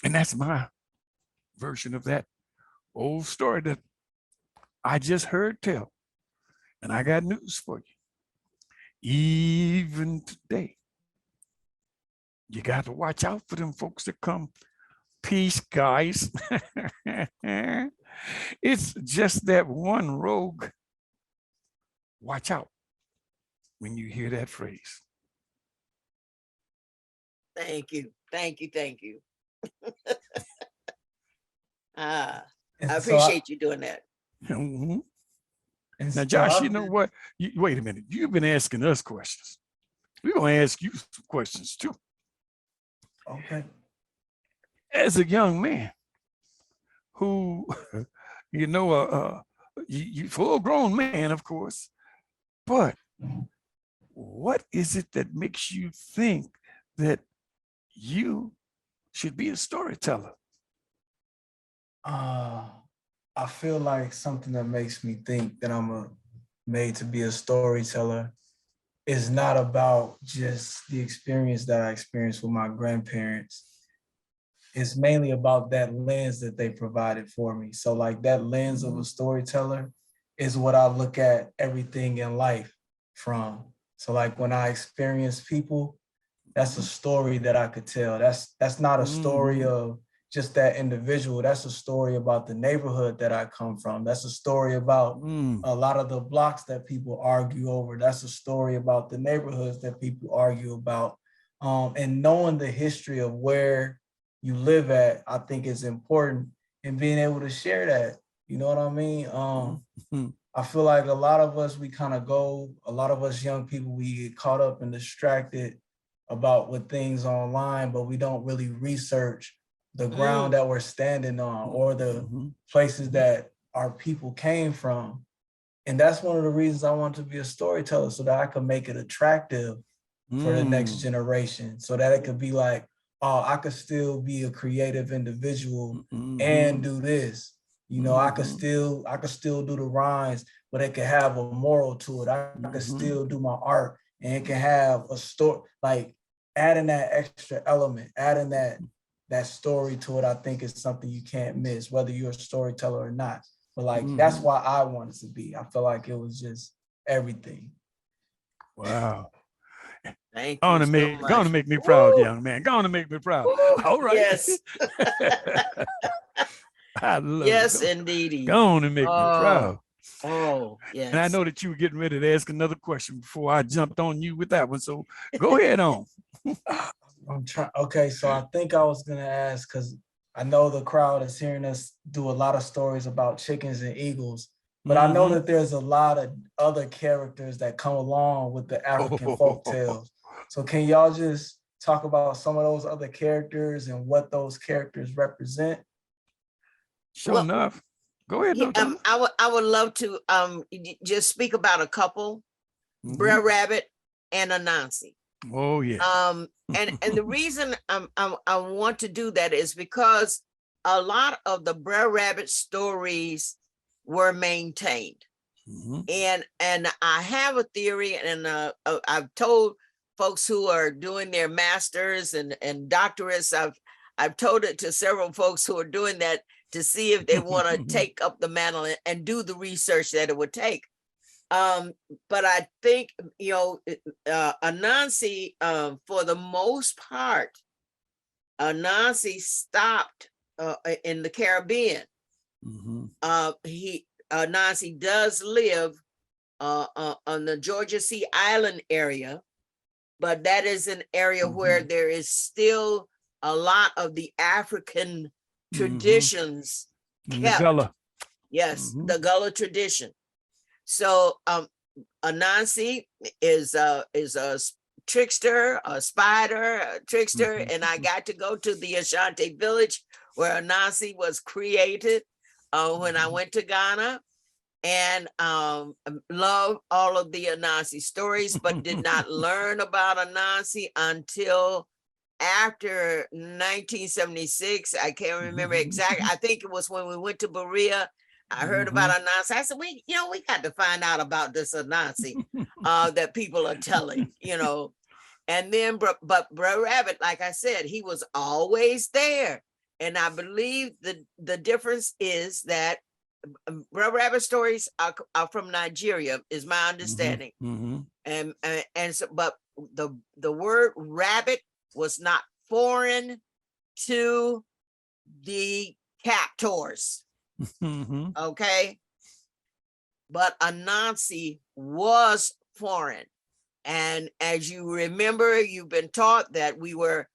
Speaker 2: And that's my version of that old story that I just heard tell. And I got news for you. Even today, you got to watch out for them folks that come. Peace, guys. It's just that one rogue. Watch out when you hear that phrase.
Speaker 3: Thank you. Thank you. Thank you. I appreciate you doing that.
Speaker 2: Mm-hmm.
Speaker 1: And
Speaker 2: Now,
Speaker 1: so
Speaker 2: Josh, you know what? Wait a minute. You've been asking us questions. We're going to ask you some questions too.
Speaker 1: Okay.
Speaker 2: As a young man who, you full grown man, of course, but what is it that makes you think that you should be a storyteller?
Speaker 1: I feel like something that makes me think that I'm made to be a storyteller is not about just the experience that I experienced with my grandparents. It's mainly about that lens that they provided for me. So like that lens of a storyteller is what I look at everything in life from. So like when I experience people, that's a story that I could tell. That's not a story of just that individual. That's a story about the neighborhood that I come from. That's a story about a lot of the blocks that people argue over. That's a story about the neighborhoods that people argue about. And knowing the history of where you live at, I think is important, and being able to share that. You know what I mean? I feel like a lot of us, a lot of us young people, we get caught up and distracted about what things online, but we don't really research the ground that we're standing on, or the places that our people came from. And that's one of the reasons I want to be a storyteller, so that I can make it attractive for the next generation, so that it could be like, oh, I could still be a creative individual and do this. You know, I could still do the rhymes, but it could have a moral to it. I could still do my art, and it can have a story, like adding that extra element, adding that story to it. I think is something you can't miss, whether you're a storyteller or not. But like, that's why I wanted to be. I feel like it was just everything.
Speaker 2: Wow.
Speaker 3: Thank
Speaker 2: Going
Speaker 3: you
Speaker 2: to
Speaker 3: so much.
Speaker 2: going to make me proud, young man. Going to make me proud.
Speaker 3: Woo,
Speaker 2: All right.
Speaker 3: yes.
Speaker 2: I love
Speaker 3: Yes,
Speaker 2: it.
Speaker 3: indeedy.
Speaker 2: Going to make me proud.
Speaker 3: Oh, yes.
Speaker 2: And I know that you were getting ready to ask another question before I jumped on you with that one. So go ahead on.
Speaker 1: I'm trying. Okay, so I think I was gonna ask, because I know the crowd is hearing us do a lot of stories about chickens and eagles, but I know that there's a lot of other characters that come along with the African folk tales. So can y'all just talk about some of those other characters and what those characters represent?
Speaker 2: Sure enough. Go ahead.
Speaker 3: Yeah, I would love to just speak about a couple, Brer Rabbit and Anansi.
Speaker 2: Oh yeah.
Speaker 3: And the reason I want to do that is because a lot of the Brer Rabbit stories were maintained. And I have a theory, and I've told folks who are doing their masters and doctorates, I've told it to several folks who are doing that, to see if they want to take up the mantle and do the research that it would take. But I think, you know, Anansi, for the most part, Anansi stopped in the Caribbean. Anansi does live on the Georgia Sea Island area, but that is an area where there is still a lot of the African traditions kept.
Speaker 2: The Gullah.
Speaker 3: Yes, the Gullah tradition. So Anansi is a trickster, a spider, a trickster, and I got to go to the Ashanti village where Anansi was created when I went to Ghana, and love all of the Anansi stories, but did not learn about Anansi until after 1976. I can't remember exactly. I think it was when we went to Berea. I heard about Anansi. I said, we got to find out about this Anansi that people are telling, you know. And then, but Brer Rabbit, like I said, he was always there. And I believe the difference is that Brer Rabbit stories are from Nigeria, is my understanding. And so, but the word rabbit was not foreign to the captors. Okay, but Anansi was foreign, and as you remember, you've been taught that we were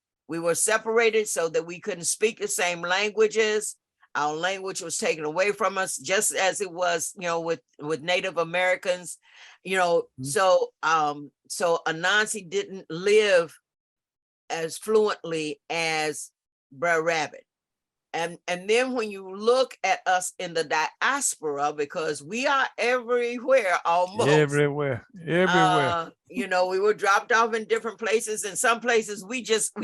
Speaker 3: separated so that we couldn't speak the same languages. Our language was taken away from us, just as it was, you know, with Native Americans, you know. So Anansi didn't live as fluently as Brer Rabbit. And then when you look at us in the diaspora, because we are everywhere, almost
Speaker 2: everywhere.
Speaker 3: You know, we were dropped off in different places, and some places we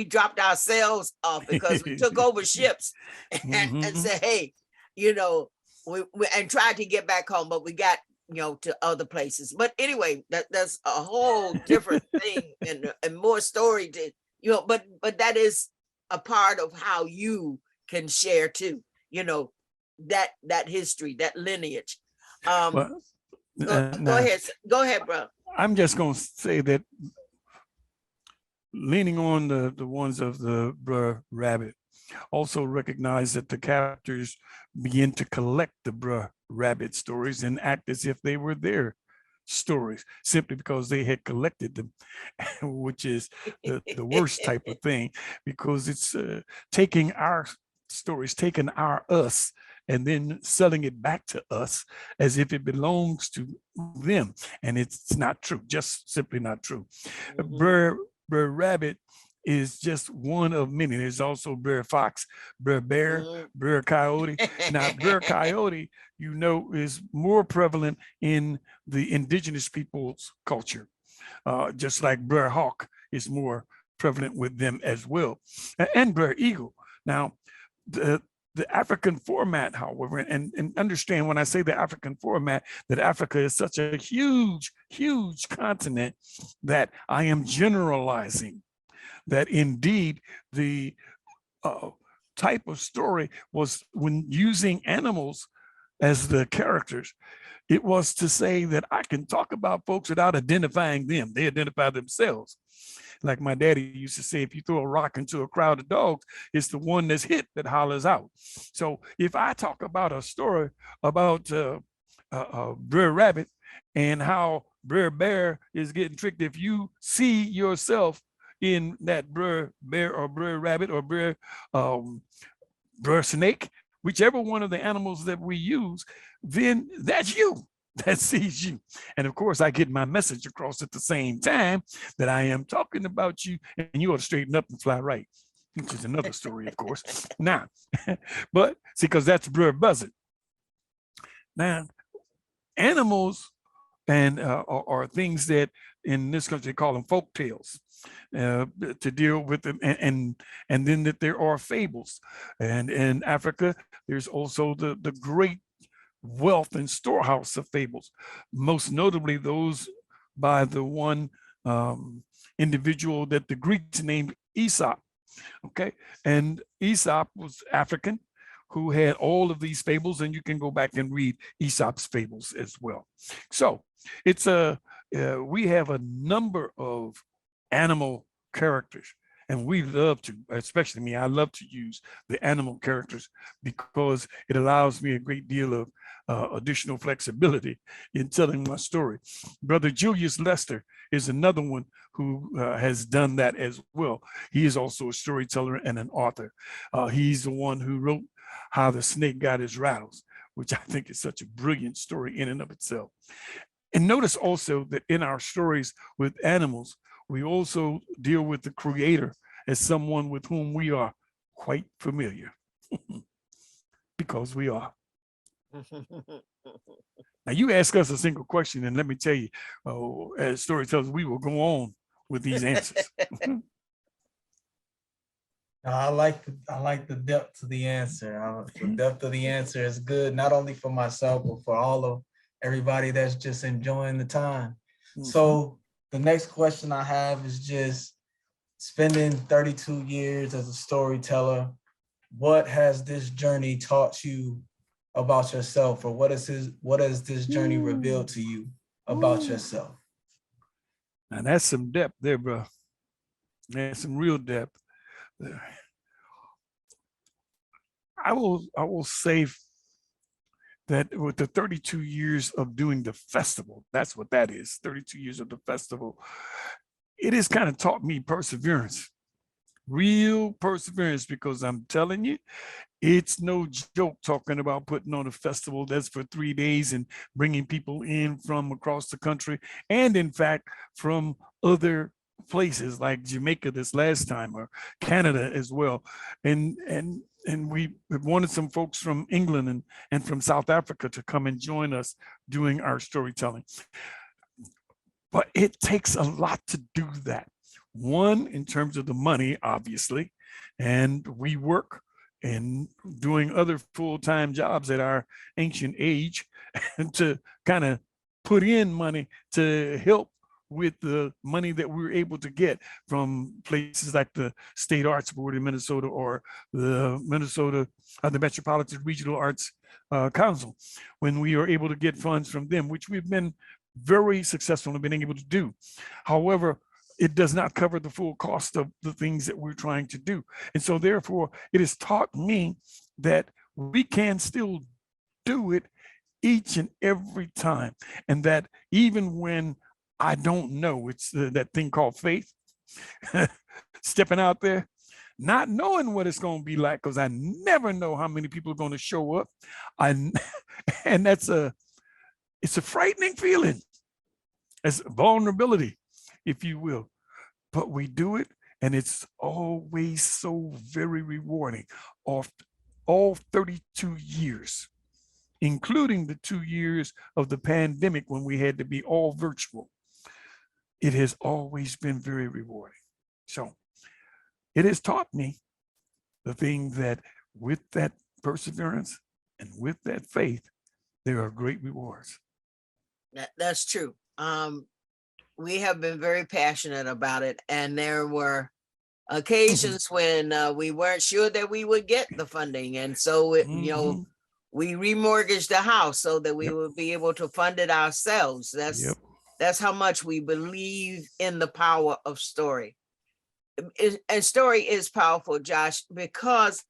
Speaker 3: dropped ourselves off because we took over ships and said, hey, you know, we and tried to get back home, but we got, you know, to other places. But anyway, that's a whole different thing and more story to, you know, but that is a part of how you can share too, you know, that history, that lineage. Go ahead, bro.
Speaker 2: I'm just gonna say that, leaning on the ones of the Brer Rabbit, also recognized that the captors began to collect the Bruh Rabbit stories and act as if they were their stories, simply because they had collected them, which is the worst type of thing, because it's taking our stories, taking our us, and then selling it back to us as if it belongs to them. And it's not true, just simply not true. Bruh Rabbit is just one of many. There's also Bruh Fox, Bruh Bear, Bruh Coyote. Now, Bruh Coyote, you know, is more prevalent in the indigenous people's culture, just like Bruh Hawk is more prevalent with them as well, and Bruh Eagle. Now, the African format, however, and understand when I say the African format, that Africa is such a huge, huge continent that I am generalizing, that indeed the type of story was, when using animals as the characters, it was to say that I can talk about folks without identifying them. They identify themselves. Like my daddy used to say, if you throw a rock into a crowd of dogs, it's the one that's hit that hollers out. So if I talk about a story about Brer Rabbit and how Brer Bear is getting tricked, if you see yourself in that Brer Bear or Brer Rabbit or Brer Snake, whichever one of the animals that we use, then that's you. That sees you. And of course, I get my message across at the same time that I am talking about you, and you ought to straighten up and fly right, which is another story, of course. Now, but see, because that's Brer Buzzard. Now, animals and are things that in this country they call them folk tales, to deal with them, and then that there are fables. And in Africa, there's also the great wealth and storehouse of fables, most notably those by the one individual that the Greeks named Aesop. Okay, and Aesop was African, who had all of these fables, and you can go back and read Aesop's fables as well. So it's we have a number of animal characters, and we love to, especially me, I love to use the animal characters because it allows me a great deal of additional flexibility in telling my story. Brother Julius Lester is another one who has done that as well. He is also a storyteller and an author. He's the one who wrote How the Snake Got His Rattles, which I think is such a brilliant story in and of itself. And notice also that in our stories with animals, we also deal with the creator as someone with whom we are quite familiar, because we are. Now, you ask us a single question, and let me tell you, as storytellers, we will go on with these answers.
Speaker 1: I like the depth of the answer. The depth of the answer is good, not only for myself, but for all of everybody that's just enjoying the time. So the next question I have is just, spending 32 years as a storyteller, what has this journey taught you about yourself, or what has this journey revealed to you about yourself?
Speaker 2: Now that's some depth there, bro. That's some real depth there. I will say that with the 32 years of doing the festival, that's what that is, 32 years of the festival, it has kind of taught me perseverance, real perseverance, because I'm telling you, it's no joke talking about putting on a festival that's for 3 days and bringing people in from across the country, and in fact, from other places like Jamaica this last time, or Canada as well. And we wanted some folks from England and from South Africa to come and join us doing our storytelling. But it takes a lot to do that. One, in terms of the money, obviously, and we work and doing other full-time jobs at our ancient age to kind of put in money to help with the money that we were able to get from places like the State Arts Board in Minnesota, or the Metropolitan Regional Arts Council, when we were able to get funds from them, which we've been very successful in being able to do. However, it does not cover the full cost of the things that we're trying to do. And so therefore, it has taught me that we can still do it each and every time. And that even when I don't know, it's that thing called faith, stepping out there, not knowing what it's going to be like, because I never know how many people are going to show up. And it's a frightening feeling. It's vulnerability, if you will, but we do it, and it's always so very rewarding. Of all 32 years, including the 2 years of the pandemic when we had to be all virtual, it has always been very rewarding. So it has taught me the thing that with that perseverance and with that faith, there are great rewards.
Speaker 3: That's true. We have been very passionate about it, and there were occasions when we weren't sure that we would get the funding, and so you know, we remortgaged the house so that we would be able to fund it ourselves. That's how much we believe in the power of story. And story is powerful, Josh, because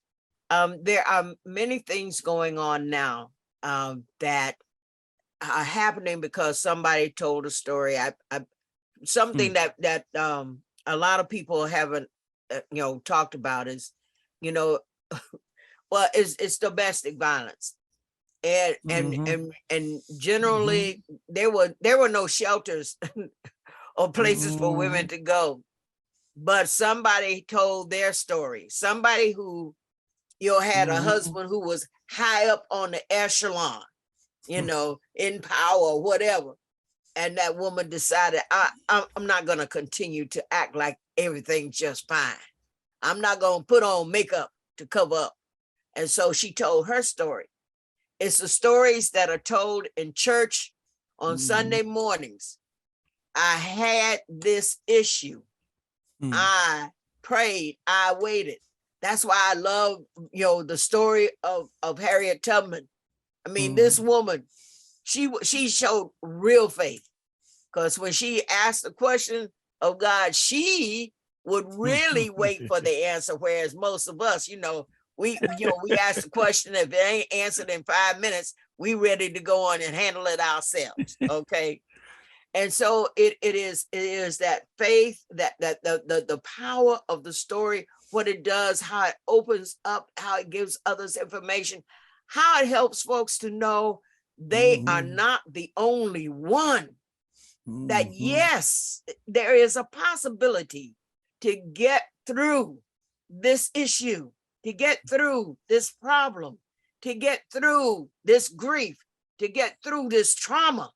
Speaker 3: there are many things going on now that are happening because somebody told a story. Something that a lot of people haven't talked about is, well, it's domestic violence. And generally there were no shelters or places for women to go, but somebody told their story. Somebody who had a husband who was high up on the echelon, in power, whatever. And that woman decided, I'm not going to continue to act like everything's just fine. I'm not going to put on makeup to cover up. And so she told her story. It's the stories that are told in church on Sunday mornings. I had this issue. I prayed, I waited. That's why I love, the story of Harriet Tubman. I mean, this woman, she showed real faith, because when she asked the question of God, she would really wait for the answer. Whereas most of us, we ask the question, if it ain't answered in 5 minutes, we ready to go on and handle it ourselves. Okay. And so it is that faith, that the power of the story, what it does, how it opens up, how it gives others information, how it helps folks to know they are not the only one. That yes, there is a possibility to get through this issue, to get through this problem, to get through this grief, to get through this trauma,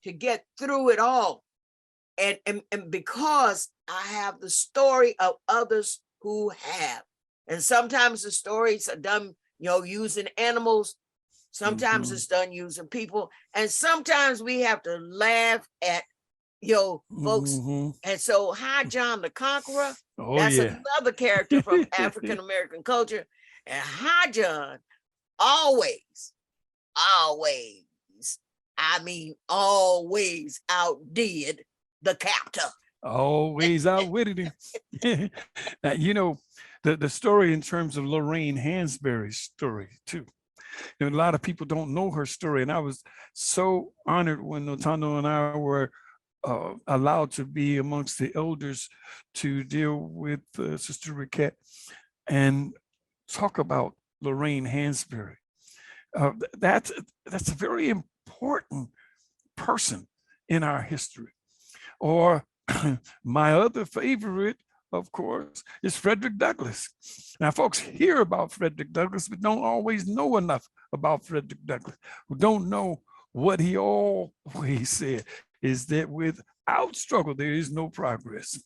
Speaker 3: to get through it all. And because I have the story of others who have. And sometimes the stories are done, using animals. Sometimes it's done using people. And sometimes we have to laugh at, folks. And so High John the Conqueror, that's another character from African-American culture. And High John always outdid the captor.
Speaker 2: Always outwitted him. Now, the story in terms of Lorraine Hansberry's story too. A lot of people don't know her story, and I was so honored when Nothando and I were allowed to be amongst the elders to deal with Sister Riquette and talk about Lorraine Hansberry. That's a very important person in our history. Or my other favorite, of course, is Frederick Douglass. Now, folks hear about Frederick Douglass, but don't always know enough about Frederick Douglass, who don't know what he always said, is that without struggle, there is no progress.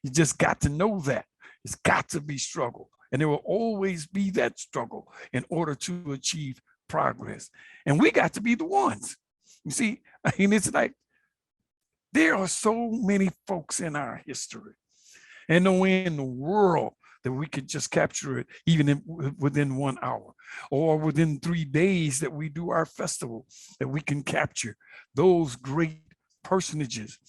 Speaker 2: You just got to know that. It's got to be struggle. And there will always be that struggle in order to achieve progress. And we got to be the ones. You see, it's like, there are so many folks in our history, and no way in the world that we could just capture it even within 1 hour or within 3 days that we do our festival, that we can capture those great personages.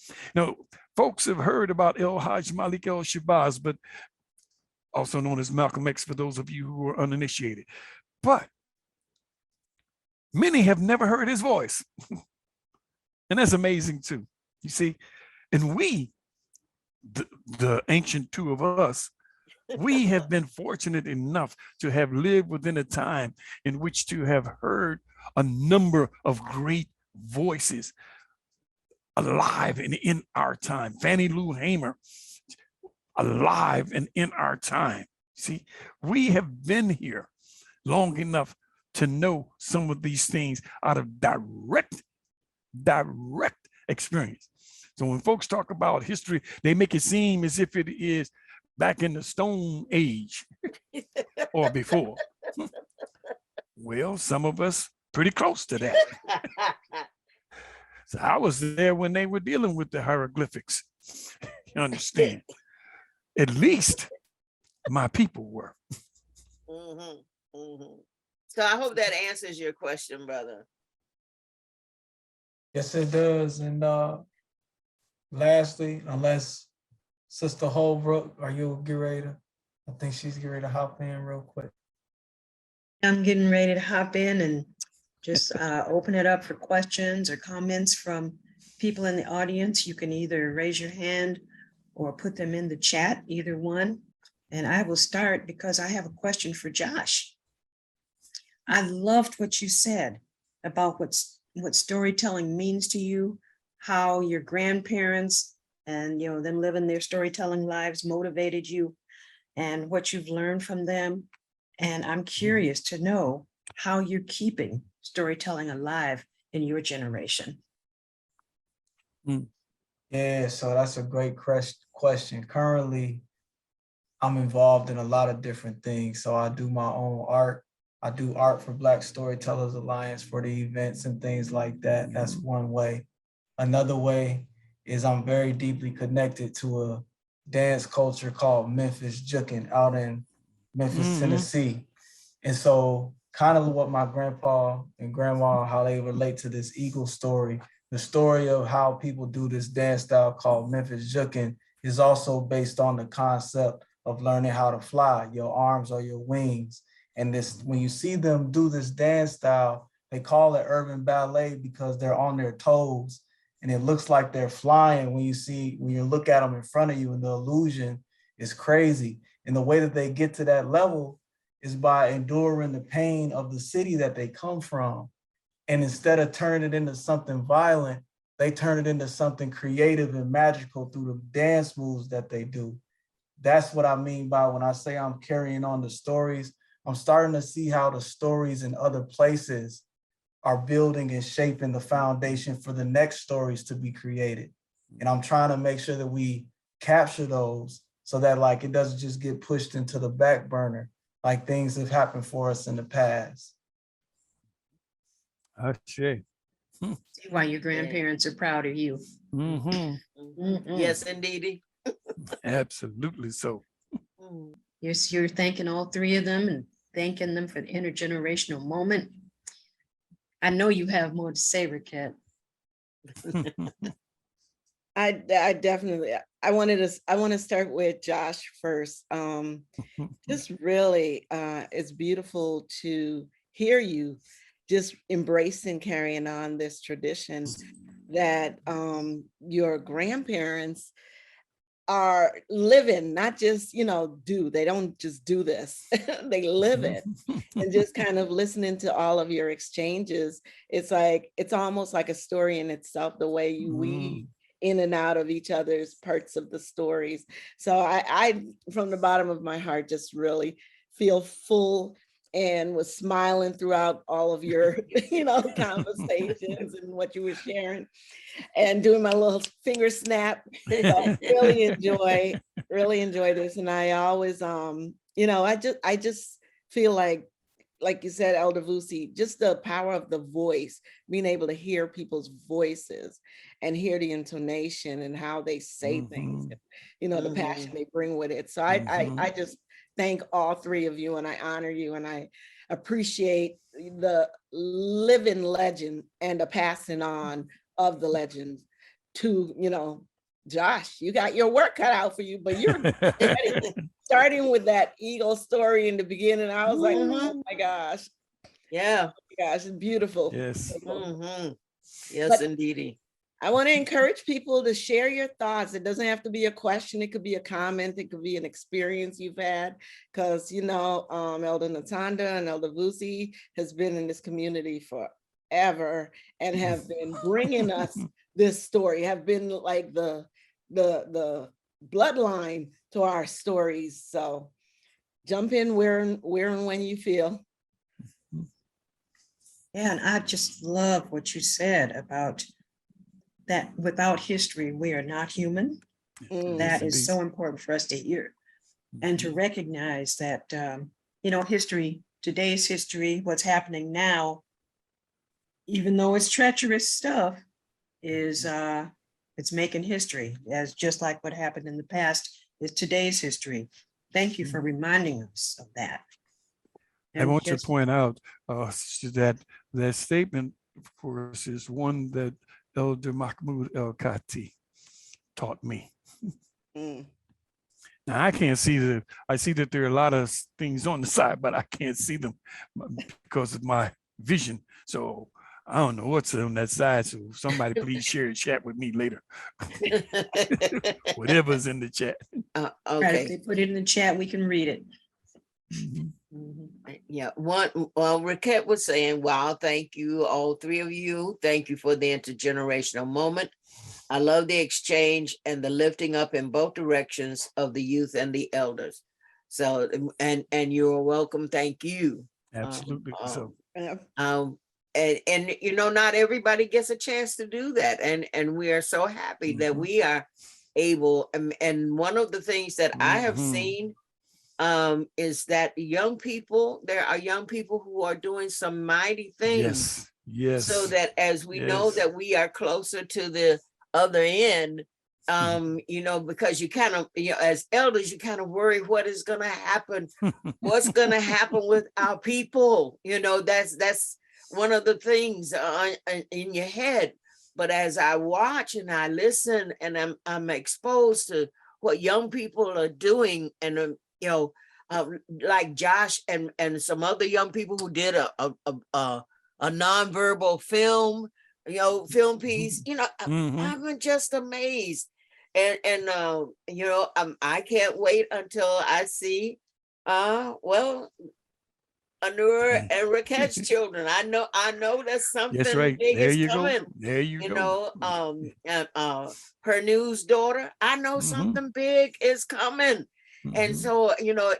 Speaker 2: folks have heard about El Hajj Malik El Shabazz, but also known as Malcolm X for those of you who are uninitiated. But many have never heard his voice. And that's amazing too. You see, and we, the ancient two of us, we have been fortunate enough to have lived within a time in which to have heard a number of great voices alive and in our time. Fannie Lou Hamer, alive and in our time. See, we have been here long enough to know some of these things out of direct experience. So when folks talk about history, they make it seem as if it is back in the Stone Age or before. Well, some of us pretty close to that. So I was there when they were dealing with the hieroglyphics. You understand? At least my people were.
Speaker 3: So I hope that answers your question, brother.
Speaker 1: Yes, it does. And lastly, unless Sister Holbrook, are you get ready to? I think she's getting ready to hop in real quick.
Speaker 5: I'm getting ready to hop in and just open it up for questions or comments from people in the audience. You can either raise your hand or put them in the chat, either one. And I will start because I have a question for Josh. I loved what you said about what storytelling means to you, how your grandparents and them living their storytelling lives motivated you, and what you've learned from them. And I'm curious to know how you're keeping storytelling alive in your generation.
Speaker 1: Yeah, so that's a great question. Currently, I'm involved in a lot of different things. So I do my own art. I do art for Black Storytellers Alliance for the events and things like that. That's one way. Another way is I'm very deeply connected to a dance culture called Memphis Jukin out in Memphis, Tennessee. And so kind of what my grandpa and grandma, how they relate to this eagle story, the story of how people do this dance style called Memphis Jukin is also based on the concept of learning how to fly, your arms or your wings. And this, when you see them do this dance style, they call it urban ballet because they're on their toes and it looks like they're flying when you look at them in front of you, and the illusion is crazy. And the way that they get to that level is by enduring the pain of the city that they come from. And instead of turning it into something violent, they turn it into something creative and magical through the dance moves that they do. That's what I mean by when I say I'm carrying on the stories. I'm starting to see how the stories in other places are building and shaping the foundation for the next stories to be created. And I'm trying to make sure that we capture those so that like it doesn't just get pushed into the back burner like things have happened for us in the past.
Speaker 2: See
Speaker 5: why your grandparents are proud of you.
Speaker 3: Yes, indeed.
Speaker 2: Absolutely so.
Speaker 5: You're thanking all three of them and thanking them for the intergenerational moment. I know you have more to say, Raquette.
Speaker 6: I definitely, I want to start with Josh first. Just really, it's beautiful to hear you just embracing, carrying on this tradition that your grandparents are living, not just, they don't just do this, they live it. And just kind of listening to all of your exchanges, it's almost like a story in itself, the way you weave in and out of each other's parts of the stories. So I from the bottom of my heart, just really feel full and was smiling throughout all of your, conversations and what you were sharing and doing my little finger snap. So really enjoy this. And I always, I just feel like you said, Elder Vusi, just the power of the voice, being able to hear people's voices and hear the intonation and how they say things, the passion they bring with it. So I just thank all three of you, and I honor you, and I appreciate the living legend and the passing on of the legends to, Josh, you got your work cut out for you, but you're starting with that eagle story in the beginning. I was like, oh my gosh.
Speaker 3: Yeah.
Speaker 6: Oh my gosh, it's beautiful.
Speaker 2: Yes.
Speaker 3: Mhm. Yes,
Speaker 6: But
Speaker 3: indeedy.
Speaker 6: I want to encourage people to share your thoughts. It doesn't have to be a question. It could be a comment. It could be an experience you've had. Because, you know, Elder Nothando and Elder Vusi has been in this community forever and have been bringing us this story, have been like the bloodline to our stories. So jump in where and when you feel.
Speaker 5: Yeah, and I just love what you said about that without history, we are not human. That is so important for us to hear and to recognize that, you know, history, today's history, what's happening now, even though it's treacherous stuff, is it's making history, as just like what happened in the past is today's history. Thank you for reminding us of that.
Speaker 2: I want to point out that that statement, of course, is one that Elder Mahmoud El Khati taught me. Now I can't see I see that there are a lot of things on the side, but I can't see them because of my vision. So I don't know what's on that side. So somebody please share a chat with me later. Whatever's in the chat.
Speaker 5: Right,
Speaker 3: Okay.
Speaker 5: if they put it in the chat, we can read it.
Speaker 3: Yeah. Well, Raquette was saying, wow, thank you, all three of you. Thank you for the intergenerational moment. I love the exchange and the lifting up in both directions of the youth and the elders. So, and you're welcome. Thank you.
Speaker 2: Absolutely.
Speaker 3: And you know, not everybody gets a chance to do that. And we are so happy that we are able. And one of the things that I have seen is that there are young people who are doing some mighty things.
Speaker 2: Yes.
Speaker 3: So that as we know that we are closer to the other end, you know, because you kind of, you know, as elders, you kind of worry what is going to happen, what's going to happen with our people. You know, that's one of the things in your head. But as I watch and I listen and I'm exposed to what young people are doing, and you know, like Josh and some other young people who did a nonverbal film, you know, film piece, you know, I'm just amazed. And you know, I can't wait until I see, well, Anura and Raquette's children. I know there's something big
Speaker 2: there
Speaker 3: is
Speaker 2: you
Speaker 3: coming.
Speaker 2: Go. There you go.
Speaker 3: Know, her news daughter, I know something big is coming. And so, you know,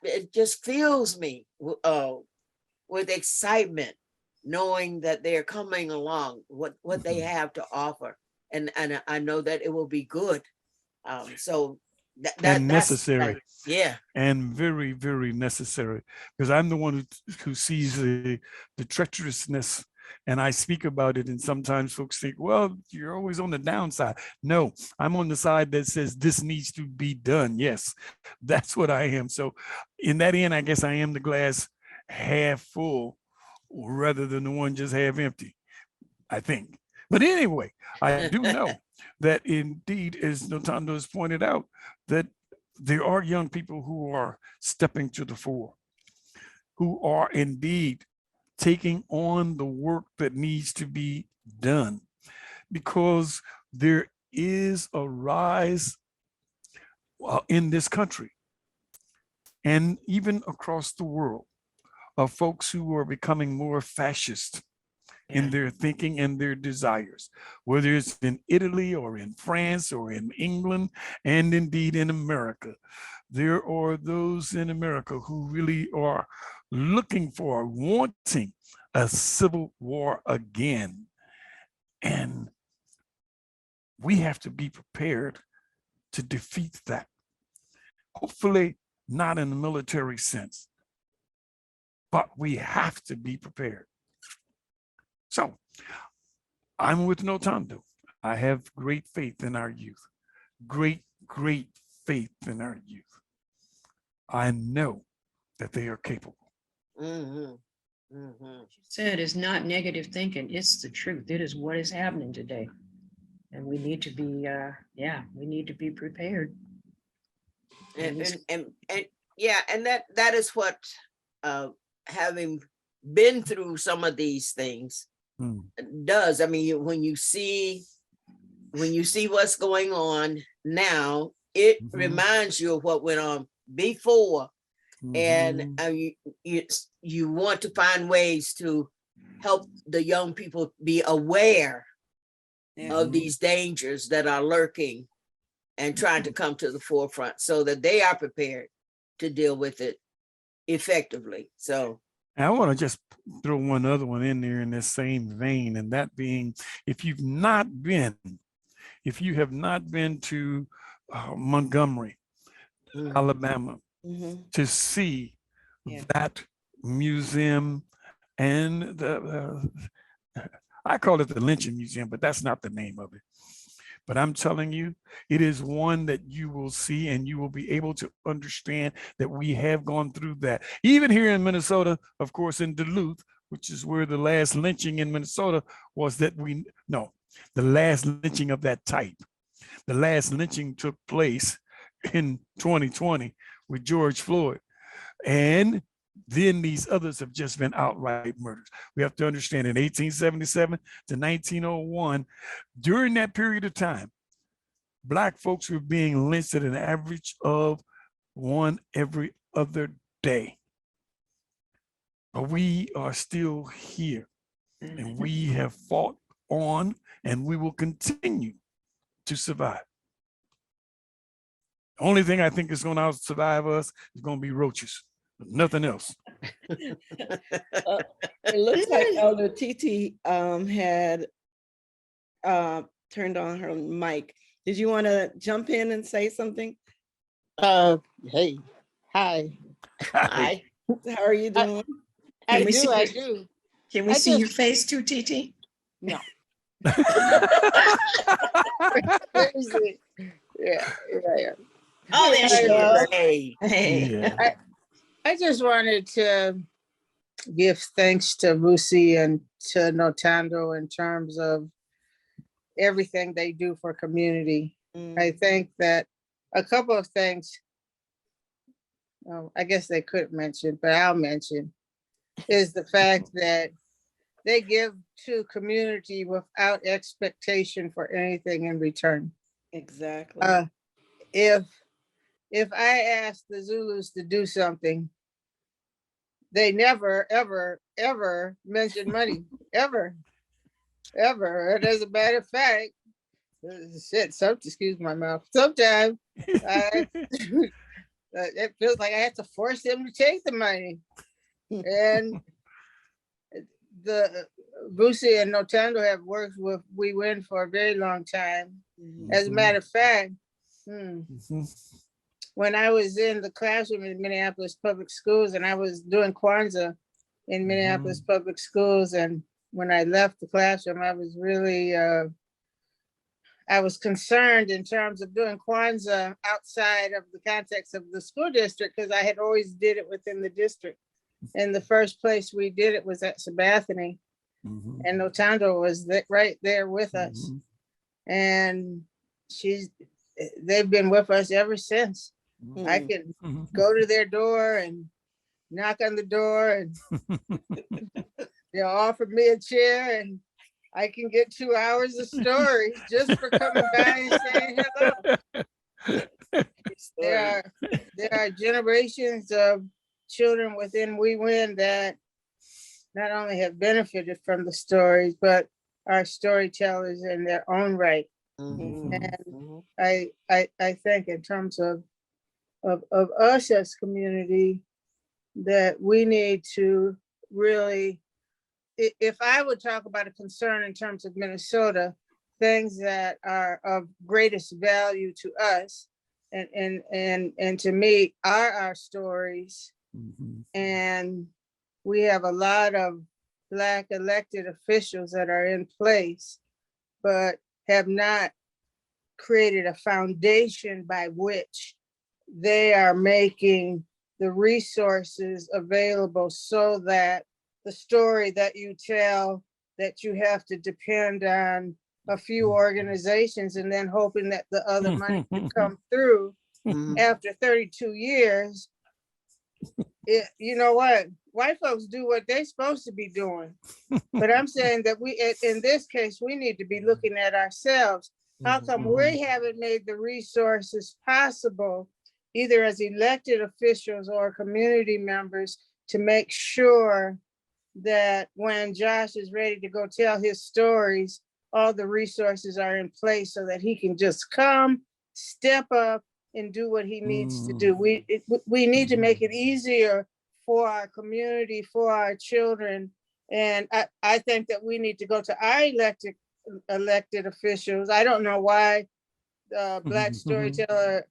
Speaker 3: it just fills me with excitement, knowing that they're coming along, what they have to offer. And I know that it will be good. So
Speaker 2: and necessary.
Speaker 3: Yeah.
Speaker 2: And very, very necessary, because I'm the one who sees the treacherousness, and I speak about it. And sometimes folks think, well, you're always on the downside. No, I'm on the side that says this needs to be done. Yes, that's what I am. So in that end, I guess I am the glass half full rather than the one just half empty, I think. But anyway, I do know that indeed, as Nothando has pointed out, that there are young people who are stepping to the fore, who are indeed taking on the work that needs to be done, because there is a rise in this country and even across the world of folks who are becoming more fascist in their thinking and their desires, whether it's in Italy or in France or in England, and indeed in America. There are those in America who really are looking for, wanting a civil war again. And we have to be prepared to defeat that. Hopefully not in a military sense, but we have to be prepared. So I'm with Nothando. I have great faith in our youth. Great faith in our youth. I know that they are capable.
Speaker 5: Said is not negative thinking. It's the truth. It is what is happening today. And we need to be, we need to be prepared.
Speaker 3: And yeah, and that is what having been through some of these things does. I mean, when you see what's going on now, it reminds you of what went on before, and you want to find ways to help the young people be aware of these dangers that are lurking and trying to come to the forefront so that they are prepared to deal with it effectively. So
Speaker 2: I want to just throw one other one in there in this same vein, and that being, if you have not been to Montgomery, Alabama, to see that museum and I call it the Lynching Museum, but that's not the name of it. But I'm telling you, it is one that you will see and you will be able to understand that we have gone through that. Even here in Minnesota, of course, in Duluth, which is where the last lynching in Minnesota was, the last lynching of that type. The last lynching took place in 2020 with George Floyd. And then these others have just been outright murders. We have to understand in 1877 to 1901, during that period of time, Black folks were being lynched at an average of one every other day. But we are still here and we have fought on and we will continue to survive. The only thing I think is going to survive us is going to be roaches. Nothing else.
Speaker 6: It looks like Elder TT had turned on her mic. Did you want to jump in and say something?
Speaker 7: Hey, hi.
Speaker 3: I
Speaker 6: How are you doing?
Speaker 7: I
Speaker 5: we see
Speaker 7: do.
Speaker 5: you? Can we see your face too, TT?
Speaker 7: No. Yeah.
Speaker 3: oh, there she
Speaker 7: Hello.
Speaker 3: is. Hey.
Speaker 5: Hey.
Speaker 2: Yeah.
Speaker 7: I just wanted to give thanks to Vusi and to Nothando in terms of everything they do for community. I think that a couple of things, I guess they could mention, but I'll mention, is the fact that they give to community without expectation for anything in return.
Speaker 6: Exactly.
Speaker 7: If I ask the Zulus to do something, they never, ever, ever mention money, ever. And as a matter of fact, excuse my mouth. Sometimes it feels like I have to force them to take the money. And the Vusi and Nothando have worked with We Win for a very long time. As a matter of fact, when I was in the classroom in Minneapolis Public Schools and I was doing Kwanzaa in Minneapolis Public Schools, and when I left the classroom, I was really, I was concerned in terms of doing Kwanzaa outside of the context of the school district, because I had always did it within the district. And the first place we did it was at Sabathani, and Nothando was right there with us. And they've been with us ever since. I can go to their door and knock on the door and they'll offer me a chair and I can get 2 hours of stories just for coming by and saying hello. There are generations of children within We Win that not only have benefited from the stories, but are storytellers in their own right. And I think in terms of us as community, that we need to really, if I would talk about a concern in terms of Minnesota, things that are of greatest value to us and to me are our stories. And we have a lot of Black elected officials that are in place, but have not created a foundation by which they are making the resources available so that the story that you tell, that you have to depend on a few organizations and then hoping that the other money would come through.
Speaker 3: Mhm.
Speaker 7: After 32 years, you know what? White folks do what they're supposed to be doing. But I'm saying that in this case, we need to be looking at ourselves. How come we haven't made the resources possible, either as elected officials or community members, to make sure that when Josh is ready to go tell his stories, all the resources are in place so that he can just come, step up, and do what he needs to do. We need to make it easier for our community, for our children. And I think that we need to go to our elected officials. I don't know why Black Storyteller,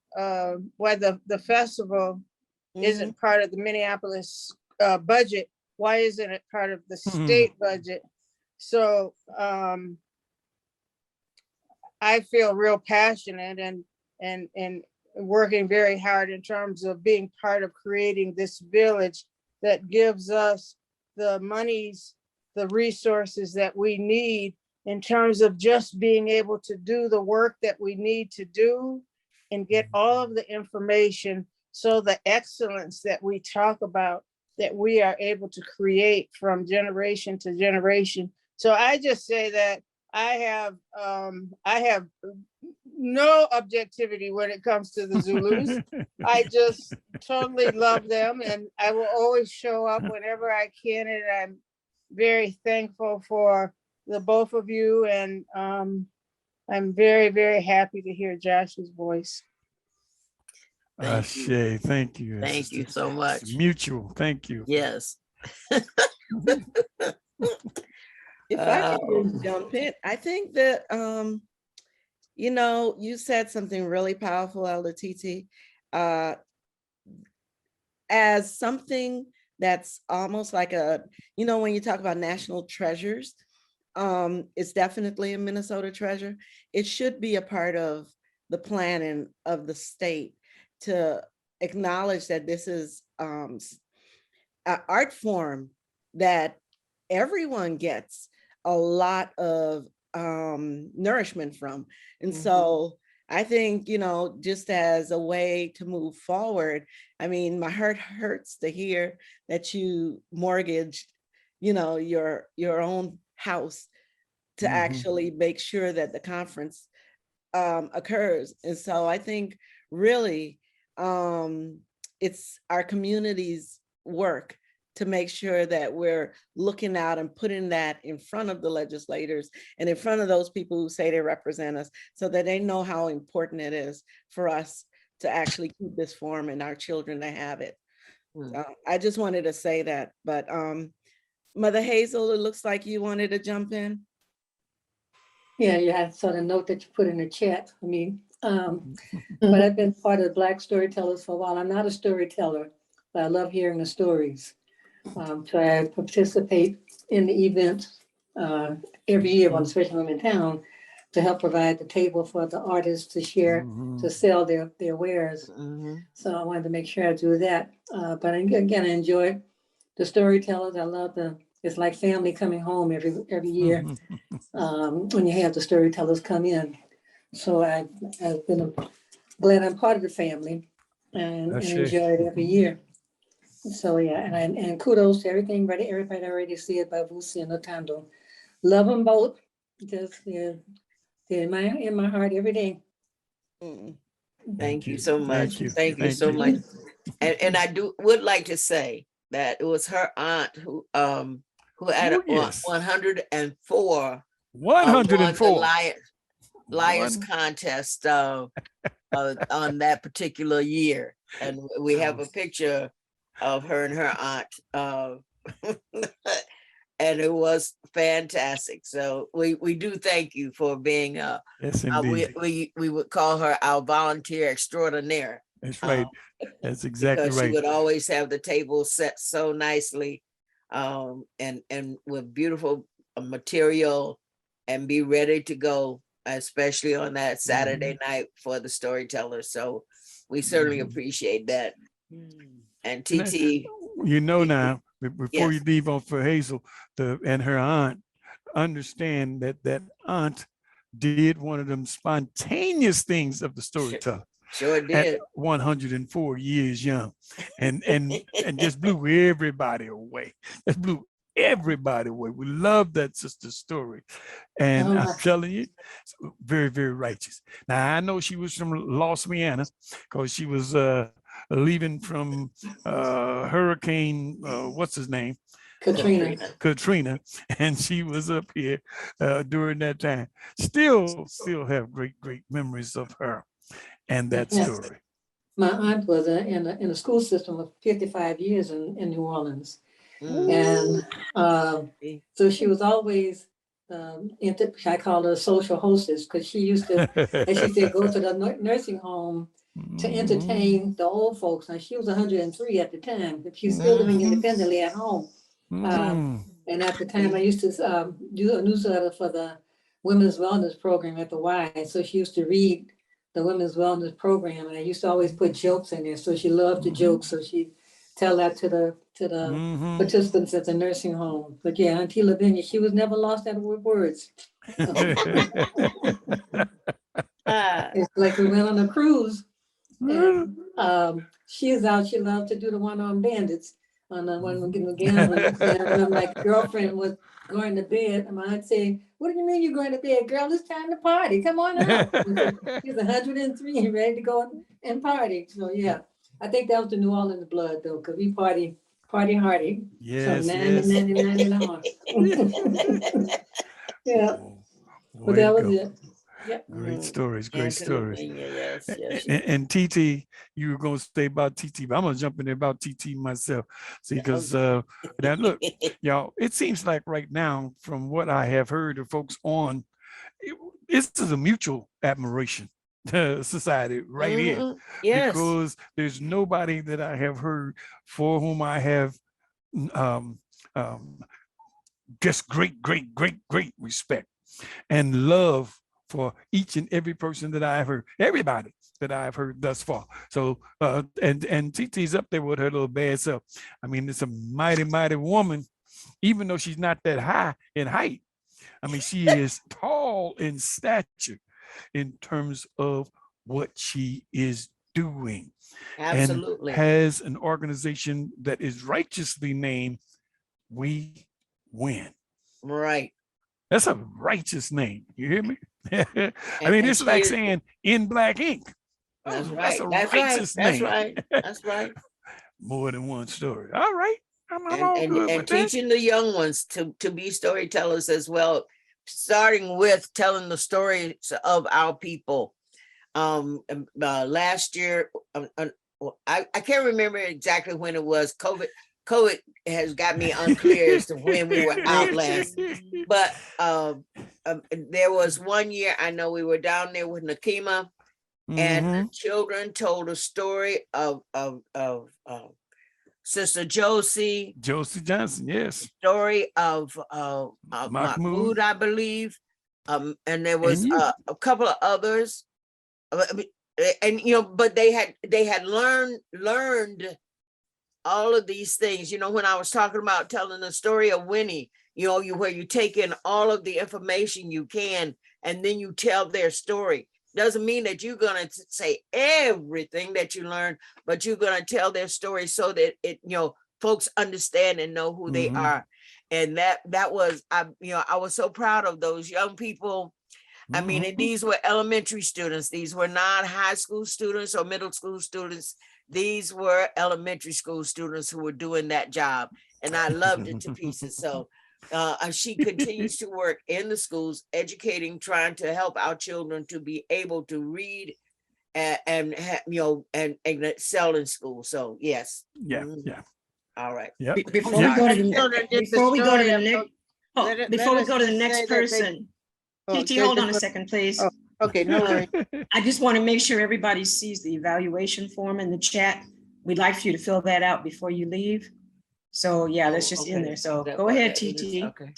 Speaker 7: why the festival isn't part of the Minneapolis budget. Why isn't it part of the state budget? So I feel real passionate and working very hard in terms of being part of creating this village that gives us the monies, the resources that we need in terms of just being able to do the work that we need to do and get all of the information, so the excellence that we talk about, that we are able to create from generation to generation. So I just say that I have no objectivity when it comes to the Zulus. I just totally love them, and I will always show up whenever I can. And I'm very thankful for the both of you. And I'm very, very happy to hear Josh's voice.
Speaker 3: Thank you.
Speaker 2: Ashe, thank you.
Speaker 3: Thank you so much.
Speaker 2: It's mutual. Thank you.
Speaker 3: Yes.
Speaker 6: If I can just jump in, I think that, you know, you said something really powerful, Elder TT, as something that's almost like a, you know, when you talk about national treasures, it's definitely a Minnesota treasure. It should be a part of the planning of the state to acknowledge that this is an art form that everyone gets a lot of nourishment from. And so I think, you know, just as a way to move forward, I mean, my heart hurts to hear that you mortgaged, you know, your own house to actually make sure that the conference occurs. And so I think really it's our community's work to make sure that we're looking out and putting that in front of the legislators and in front of those people who say they represent us, so that they know how important it is for us to actually keep this form and our children to have it. I just wanted to say that. But Mother Hazel, it looks like you wanted to jump in.
Speaker 8: Yeah, I saw the note that you put in the chat. I mean, but I've been part of Black Storytellers for a while. I'm not a storyteller, but I love hearing the stories. So I participate in the event every year, especially when I'm in town, to help provide the table for the artists to share, to sell their wares. So I wanted to make sure I do that. But again, I enjoy the storytellers. I love it's like family coming home every year when you have the storytellers come in. So I've been glad I'm part of the family and enjoy it every year. So yeah, and kudos to everybody already said by Vusumusi and Nothando. Love them both. Just they're in my heart every day.
Speaker 3: Thank you so much. Thank you so
Speaker 2: you.
Speaker 3: much. And I would like to say that it was her aunt who had 104 won the Liars contest on that particular year, and we have a picture of her and her aunt, and it was fantastic. So we do thank you for being
Speaker 2: yes, indeed.
Speaker 3: we would call her our volunteer extraordinaire.
Speaker 2: That's right. That's exactly
Speaker 3: because
Speaker 2: right.
Speaker 3: She would always have the table set so nicely, and with beautiful material, and be ready to go, especially on that Saturday night for the storytellers. So we certainly appreciate that. And TT,
Speaker 2: you know, now before you leave off for Hazel and her aunt, understand that aunt did one of them spontaneous things of the storyteller
Speaker 3: Sure
Speaker 2: at
Speaker 3: did.
Speaker 2: 104 years young, and just blew everybody away. Just blew everybody away. We love that sister's story, and
Speaker 8: Oh,
Speaker 2: I'm telling you, very, very righteous. Now I know she was from Louisiana because she was leaving from Hurricane what's his name, Katrina, and she was up here during that time. Still have great memories of her and that
Speaker 8: Yes.
Speaker 2: story.
Speaker 8: My aunt was in a school system of 55 years in New Orleans.
Speaker 3: Mm.
Speaker 8: And so she was always, I call her a social hostess because she used to, as she said, go to the nursing home to entertain the old folks. Now, she was 103 at the time, but she was still living independently at home. And at the time, I used to do a newsletter for the Women's Wellness Program at the Y. So she used to read the Women's Wellness Program, and I used to always put jokes in there. So she loved the jokes. So she'd tell that to the participants at the nursing home. But yeah, Auntie Lavinia, she was never lost at words. It's like we went on a cruise, and she is out. She loved to do the one-armed bandits on the when we get gambling. And when my girlfriend was going to bed, and I'd say, "What do you mean you're going to bed, girl? It's time to party. Come on out." She's 103 and ready to go and party. So yeah, I think that was the New Orleans blood though, because we party hardy.
Speaker 2: Yes,
Speaker 8: So
Speaker 2: yes.
Speaker 8: 99 and on. Yeah, but
Speaker 2: Way
Speaker 8: that
Speaker 2: to
Speaker 8: was
Speaker 2: go.
Speaker 8: it. Yep.
Speaker 2: Great stories, great stories.
Speaker 3: Yes, yes.
Speaker 2: And TT, you were going to say about TT, but I'm going to jump in there about TT myself. See, because now look, y'all, it seems like right now, from what I have heard of folks on, this is a mutual admiration society right here.
Speaker 3: Yes.
Speaker 2: Because there's nobody that I have heard for whom I have just great respect and love for each and every person that I've heard, everybody that I've heard thus far. So, and TT's up there with her little bad self. I mean, it's a mighty woman, even though she's not that high in height. I mean, she is tall in stature in terms of what she is doing.
Speaker 3: Absolutely.
Speaker 2: And has an organization that is righteously named We Win.
Speaker 3: Right.
Speaker 2: That's a righteous name. You hear me? I mean, it's like saying in black ink.
Speaker 3: That's right.
Speaker 2: That's a righteous name.
Speaker 3: That's right.
Speaker 2: More than one story. All right. I'm all good
Speaker 3: and
Speaker 2: with that.
Speaker 3: teaching the young ones to be storytellers as well, starting with telling the stories of our people. Last year, I can't remember exactly when it was. COVID has got me unclear as to when we were out last, but there was one year I know we were down there with Nakima, and the children told a story of Sister Josie
Speaker 2: Johnson, yes.
Speaker 3: Story of
Speaker 2: Mahmoud,
Speaker 3: I believe, and there was a couple of others, and but they had learned all of these things. When I was talking about telling the story of Winnie, where you take in all of the information you can, and then you tell their story. Doesn't mean that you're going to say everything that you learned, but you're going to tell their story so that folks understand and know who they are. And that was, I was so proud of those young people. I mean, and these were elementary students. These were not high school students or middle school students. These were elementary school students who were doing that job. And I loved it to pieces. So she continues to work in the schools, educating, trying to help our children to be able to read and excel in school. So yes.
Speaker 2: Yeah.
Speaker 3: All right.
Speaker 2: Yep.
Speaker 5: Before we go to the next person, TT, hold on a second, please.
Speaker 7: Oh, okay, no worries.
Speaker 5: I just want to make sure everybody sees the evaluation form in the chat. We'd like for you to fill that out before you leave. So yeah, that's just in there. So go ahead, TT.
Speaker 3: Okay.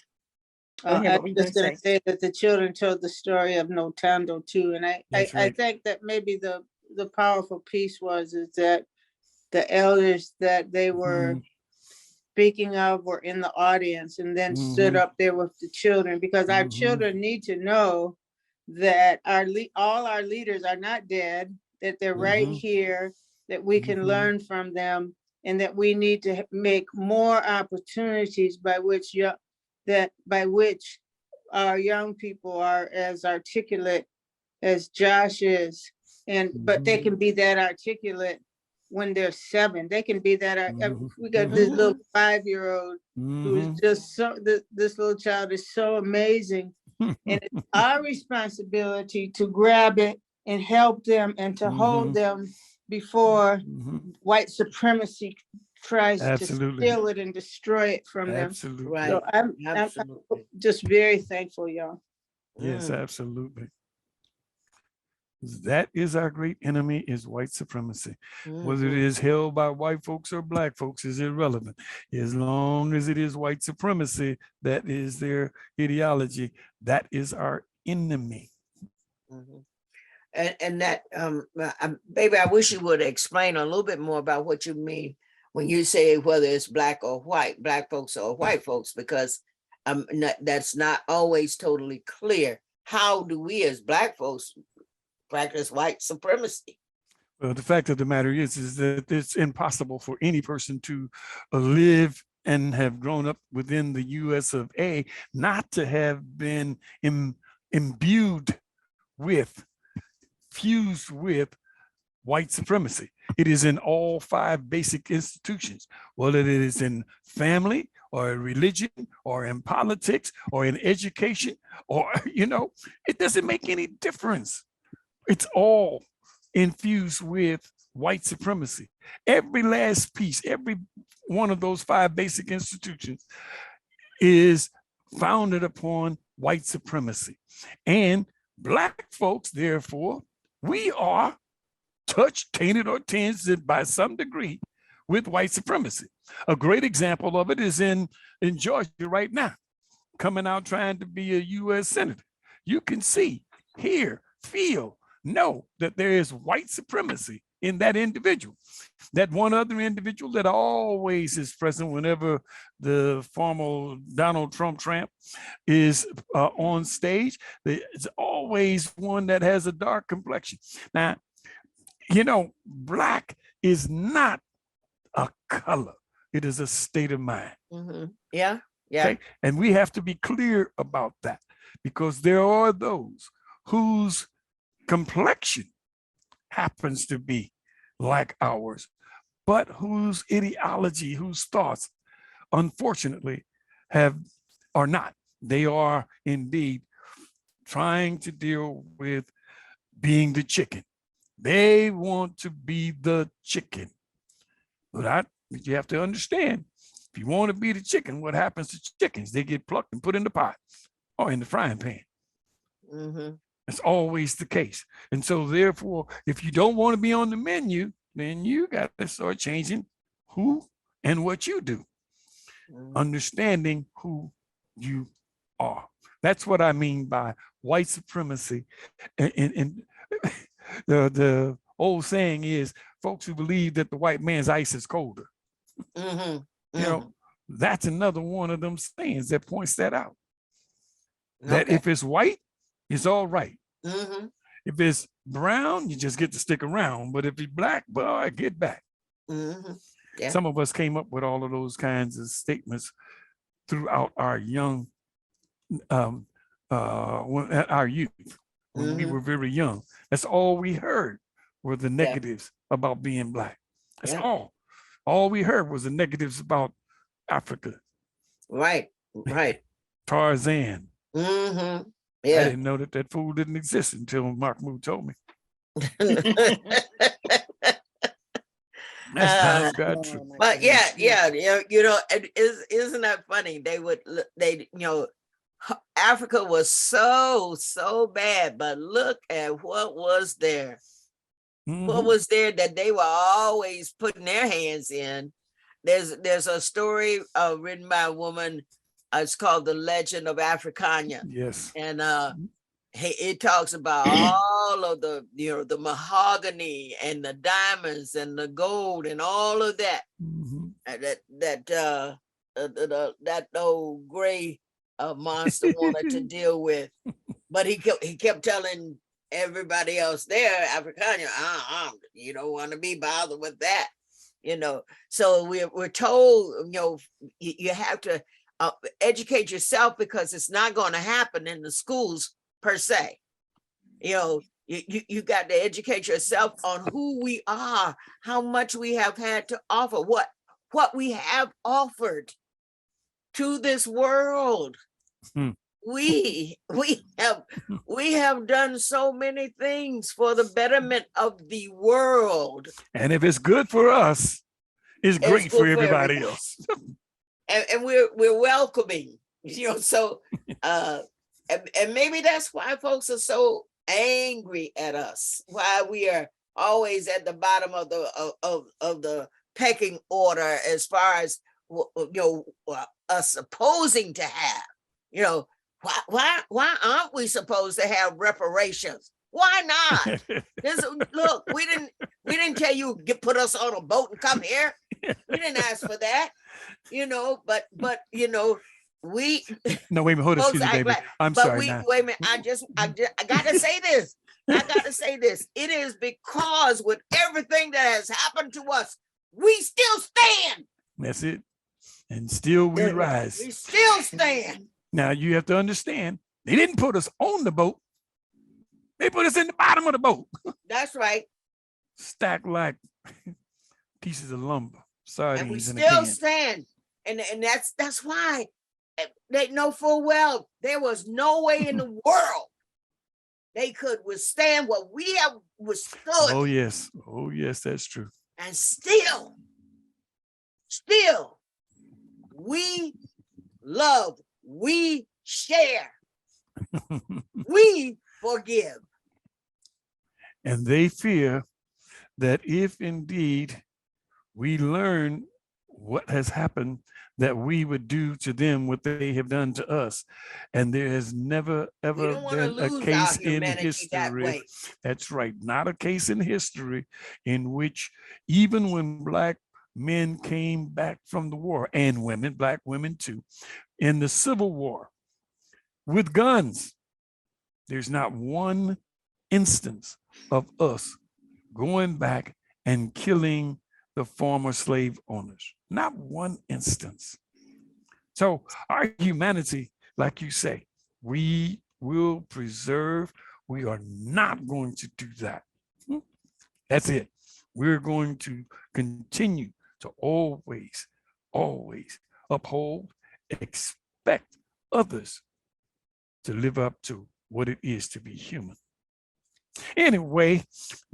Speaker 5: ahead,
Speaker 7: I
Speaker 5: what were you
Speaker 7: was just
Speaker 5: gonna
Speaker 7: going to say that the children told the story of Nothando too, and I think that maybe the powerful piece is that the elders that they were speaking of were in the audience and then stood up there with the children, because our children need to know that all our leaders are not dead, that they're right
Speaker 2: Mhm.
Speaker 7: here, that we can
Speaker 2: Mhm.
Speaker 7: learn from them, and that we need to make more opportunities by which our young people are as articulate as Josh is. But they can be that articulate when they're 7. They can be that.
Speaker 2: Mhm.
Speaker 7: We got this little
Speaker 3: Mhm.
Speaker 7: 5-year-old who's
Speaker 2: Mhm.
Speaker 7: just this little child is so amazing. And it's our responsibility to grab it and help them and to hold
Speaker 2: Mhm.
Speaker 7: them before
Speaker 2: Mhm.
Speaker 7: white supremacy tries to
Speaker 2: Absolutely.
Speaker 7: steal it and destroy it from them.
Speaker 2: Absolutely.
Speaker 3: Right.
Speaker 7: So I'm
Speaker 3: Absolutely.
Speaker 7: just very thankful, y'all.
Speaker 2: Yes,
Speaker 3: Mm.
Speaker 2: absolutely. That is our great enemy, is white supremacy. Whether it
Speaker 3: Mhm.
Speaker 2: is held by white folks or black folks is irrelevant. As long as it is white supremacy, that is their ideology. That is our enemy.
Speaker 3: Mhm. And that, baby, I wish you would explain a little bit more about what you mean when you say whether it's black or white, black folks or white folks, because that's not always totally clear. How do we as black folks practice white supremacy?
Speaker 2: Well, the fact of the matter is that it's impossible for any person to live and have grown up within the US of A not to have been imbued with, fused with white supremacy. It is in all 5 basic institutions, whether it is in family or religion or in politics or in education, or, it doesn't make any difference. It's all infused with white supremacy. Every last piece, every one of those 5 basic institutions is founded upon white supremacy. And black folks, therefore, we are touched, tainted, or tinged by some degree with white supremacy. A great example of it is in Georgia right now, coming out trying to be a US senator. You can see, hear, feel, know that there is white supremacy in that individual. That one other individual that always is present whenever the former Donald Trump is on stage, there's always one that has a dark complexion. Now, black is not a color. It is a state of mind.
Speaker 3: Mhm. Yeah. Yeah.
Speaker 2: Okay. And we have to be clear about that, because there are those whose complexion happens to be like ours, but whose ideology, whose thoughts, unfortunately, are not. They are indeed trying to deal with being the chicken. They want to be the chicken. But you have to understand, if you want to be the chicken, what happens to chickens? They get plucked and put in the pot or in the frying pan.
Speaker 3: Mm-hmm.
Speaker 2: It's always the case. And so therefore, if you don't want to be on the menu, then you got to start changing who and what you do, understanding who you are. That's what I mean by white supremacy. And the old saying is, folks who believe that the white man's ice is colder. That's another one of them sayings that points that out. That if it's white, it's all right. If it's brown, you just get to stick around. But if it's black, boy, get back.
Speaker 3: Yeah.
Speaker 2: Some of us came up with all of those kinds of statements throughout our young, our youth, when we were very young. That's all we heard were the negatives about being black. That's all. All we heard was the negatives about Africa.
Speaker 3: Right.
Speaker 2: Tarzan.
Speaker 3: Yeah.
Speaker 2: I didn't know that food didn't exist until Mahmoud told me. That's not God true.
Speaker 3: But yeah, isn't that funny? Africa was so bad, but look at what was there. What was there that they were always putting their hands in. There's a story written by a woman. It's called The Legend of Africania.
Speaker 2: Yes.
Speaker 3: And it talks about all of the mahogany and the diamonds and the gold and all of that. That old gray monster wanted to deal with. but he kept telling everybody else there, Afrikaner, you don't want to be bothered with that, you know. So we're told, you know, you have to educate yourself, because it's not going to happen in the schools per se. You know, you got to educate yourself on who we are, how much we have had to offer, what we have offered to this world.
Speaker 2: Hmm.
Speaker 3: We have done so many things for the betterment of the world.
Speaker 2: And if it's good for us, it's great for everybody else.
Speaker 3: And we're welcoming, you know, so and maybe that's why folks are so angry at us, why we are always at the bottom of the pecking order as far as, you know, us supposing to have, you know, why aren't we supposed to have reparations? Why not? Look, we didn't tell you put us on a boat and come here. We didn't ask for that, you know, but you know, we
Speaker 2: no, wait a minute, hold on, excuse me, baby. I'm sorry now.
Speaker 3: Wait a minute, I gotta say this. I gotta say this. It is because with everything that has happened to us, we still stand.
Speaker 2: That's it. And still we rise.
Speaker 3: We still stand.
Speaker 2: Now you have to understand, they didn't put us on the boat. They put us in the bottom of the boat.
Speaker 3: That's right.
Speaker 2: Stacked like pieces of lumber. Sardines
Speaker 3: and we
Speaker 2: in a
Speaker 3: still
Speaker 2: can.
Speaker 3: stand. And that's why they know full well there was no way in the world they could withstand what we have withstood.
Speaker 2: Oh yes, that's true.
Speaker 3: And still, we love, we share, we forgive.
Speaker 2: And they fear that if indeed we learn what has happened, that we would do to them what they have done to us. And there has never, ever been a case in history. That's right, not a case in history in which even when Black men came back from the war, and women, Black women too, in the Civil War with guns, there's not one instance of us going back and killing the former slave owners. Not one instance. So our humanity, like you say, we will preserve. We are not going to do that. That's it. We're going to continue to always uphold, expect others to live up to what it is to be human. Anyway,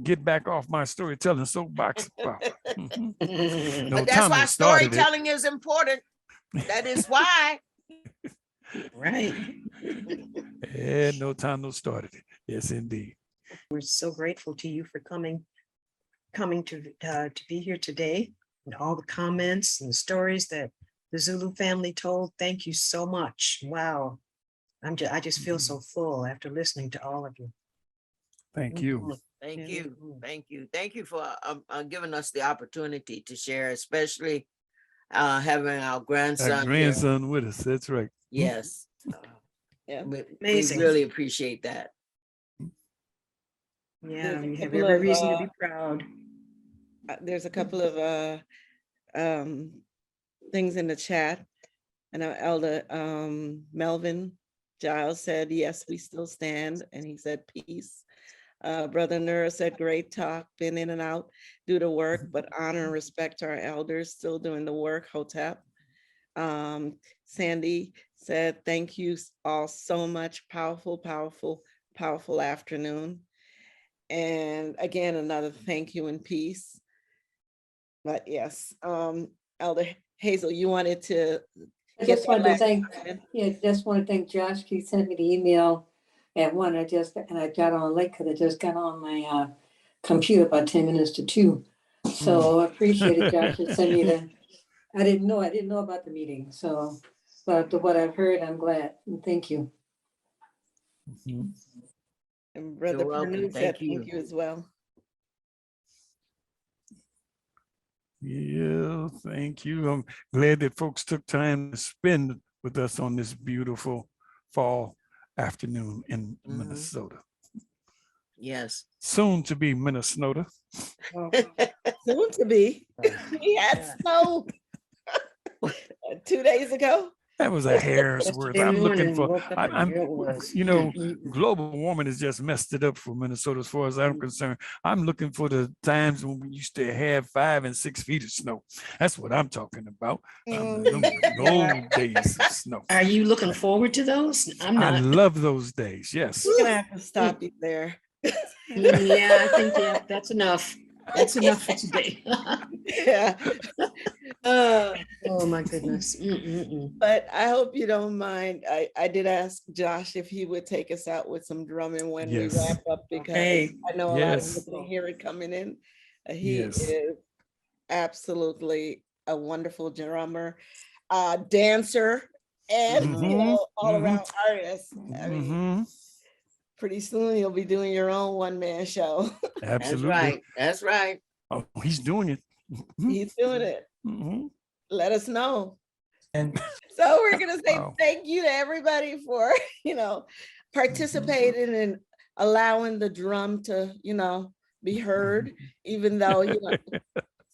Speaker 2: get back off my storytelling soapbox.
Speaker 3: But that's why storytelling is important. That is why.
Speaker 5: Right.
Speaker 2: And Nothando started it. Yes, indeed.
Speaker 5: We're so grateful to you for coming to be here today, and all the comments and stories that the Zulu family told. Thank you so much. Wow. I just feel so full after listening to all of you.
Speaker 2: Thank you.
Speaker 3: Thank you for giving us the opportunity to share, especially having our grandson
Speaker 2: with us. That's right.
Speaker 3: Yes.
Speaker 6: Yeah.
Speaker 5: Amazing.
Speaker 3: We really appreciate that.
Speaker 5: Yeah, you have every reason to be proud.
Speaker 6: There's a couple of things in the chat. And Elder Melvin Giles said, yes, we still stand. And he said, peace. Brother Nura said, great talk, been in and out, do the work, but honor and respect our elders, still doing the work, Hotep. Sandy said, thank you all so much. Powerful, powerful, powerful afternoon. And again, another thank you and peace. But yes, Elder Hazel, you wanted to.
Speaker 8: I just wanted to thank Josh. He sent me the email at 1. I got on late because I just got on my computer about 10 minutes to 2. So I appreciate it, Josh. You sent me I didn't know about the meeting. So, but what I've heard, I'm glad. And thank you.
Speaker 6: And Brother Pernod said thank you as well.
Speaker 2: Yeah, thank you. I'm glad that folks took time to spend with us on this beautiful fall afternoon in
Speaker 3: Mhm.
Speaker 2: Minnesota.
Speaker 3: Yes.
Speaker 2: Soon to be Minnesota.
Speaker 6: Soon to be. We had snow 2 days ago.
Speaker 2: That was a hair's worth.
Speaker 5: Yesterday
Speaker 2: I'm looking
Speaker 5: morning,
Speaker 2: for,
Speaker 5: woke up and there it was.
Speaker 2: you know,
Speaker 5: Mm-mm.
Speaker 2: global warming has just messed it up for Minnesota as far as I'm concerned. I'm looking for the times when we used to have 5 and 6 feet of snow. That's what I'm talking about. Them old days of snow.
Speaker 5: Are you looking forward to those? I'm
Speaker 2: I
Speaker 5: not.
Speaker 2: love those days. Yes.
Speaker 6: We're gonna have to stop you there.
Speaker 5: Yeah, I think that's enough. That's enough for today.
Speaker 6: Yeah.
Speaker 5: Oh, my goodness. Mm-mm-mm.
Speaker 6: But I hope you don't mind. I did ask Josh if he would take us out with some drumming when we
Speaker 2: Yes.
Speaker 6: wrap up because
Speaker 5: Okay.
Speaker 6: I know a lot of
Speaker 2: Yes.
Speaker 6: people can hear it coming in. He
Speaker 2: Yes.
Speaker 6: is absolutely a wonderful drummer, dancer, and
Speaker 2: Mhm.
Speaker 6: all around artist. I mean,
Speaker 2: Mhm.
Speaker 6: pretty soon you'll be doing your own one-man show.
Speaker 3: That's
Speaker 2: Absolutely.
Speaker 3: right. That's right.
Speaker 2: Oh, he's doing it.
Speaker 6: He's doing it.
Speaker 2: Mhm.
Speaker 6: Let us know.
Speaker 1: And
Speaker 6: So we're gonna say
Speaker 2: Wow.
Speaker 6: thank you to everybody for, participating and allowing the drum to, be heard, even though,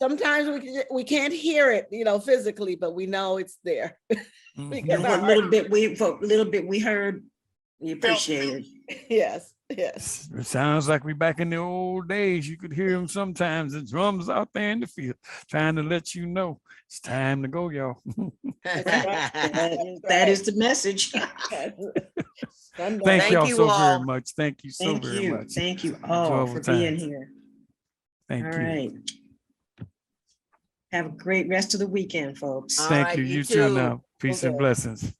Speaker 6: sometimes we can't hear it, physically, but we know it's there. Because
Speaker 2: Mhm.
Speaker 5: What little bit we heard, we appreciate it.
Speaker 6: Yes, yes.
Speaker 2: It sounds like we back in the old days. You could hear them sometimes. The drums out there in the field trying to let you know it's time to go, y'all.
Speaker 5: That is the message.
Speaker 2: Thank
Speaker 3: Thank
Speaker 2: y'all
Speaker 3: you
Speaker 2: so very
Speaker 3: all.
Speaker 2: much. Thank you so
Speaker 5: Thank
Speaker 2: very
Speaker 5: you.
Speaker 2: much.
Speaker 5: Thank you all
Speaker 2: Enjoyable
Speaker 5: for being
Speaker 2: time.
Speaker 5: here.
Speaker 2: Thank
Speaker 5: All
Speaker 2: you.
Speaker 5: right. Have a great rest of the weekend, folks.
Speaker 3: All
Speaker 2: Thank
Speaker 3: right,
Speaker 2: you.
Speaker 3: you
Speaker 2: You too
Speaker 3: too.
Speaker 2: now. Peace and
Speaker 6: Okay.
Speaker 2: blessings.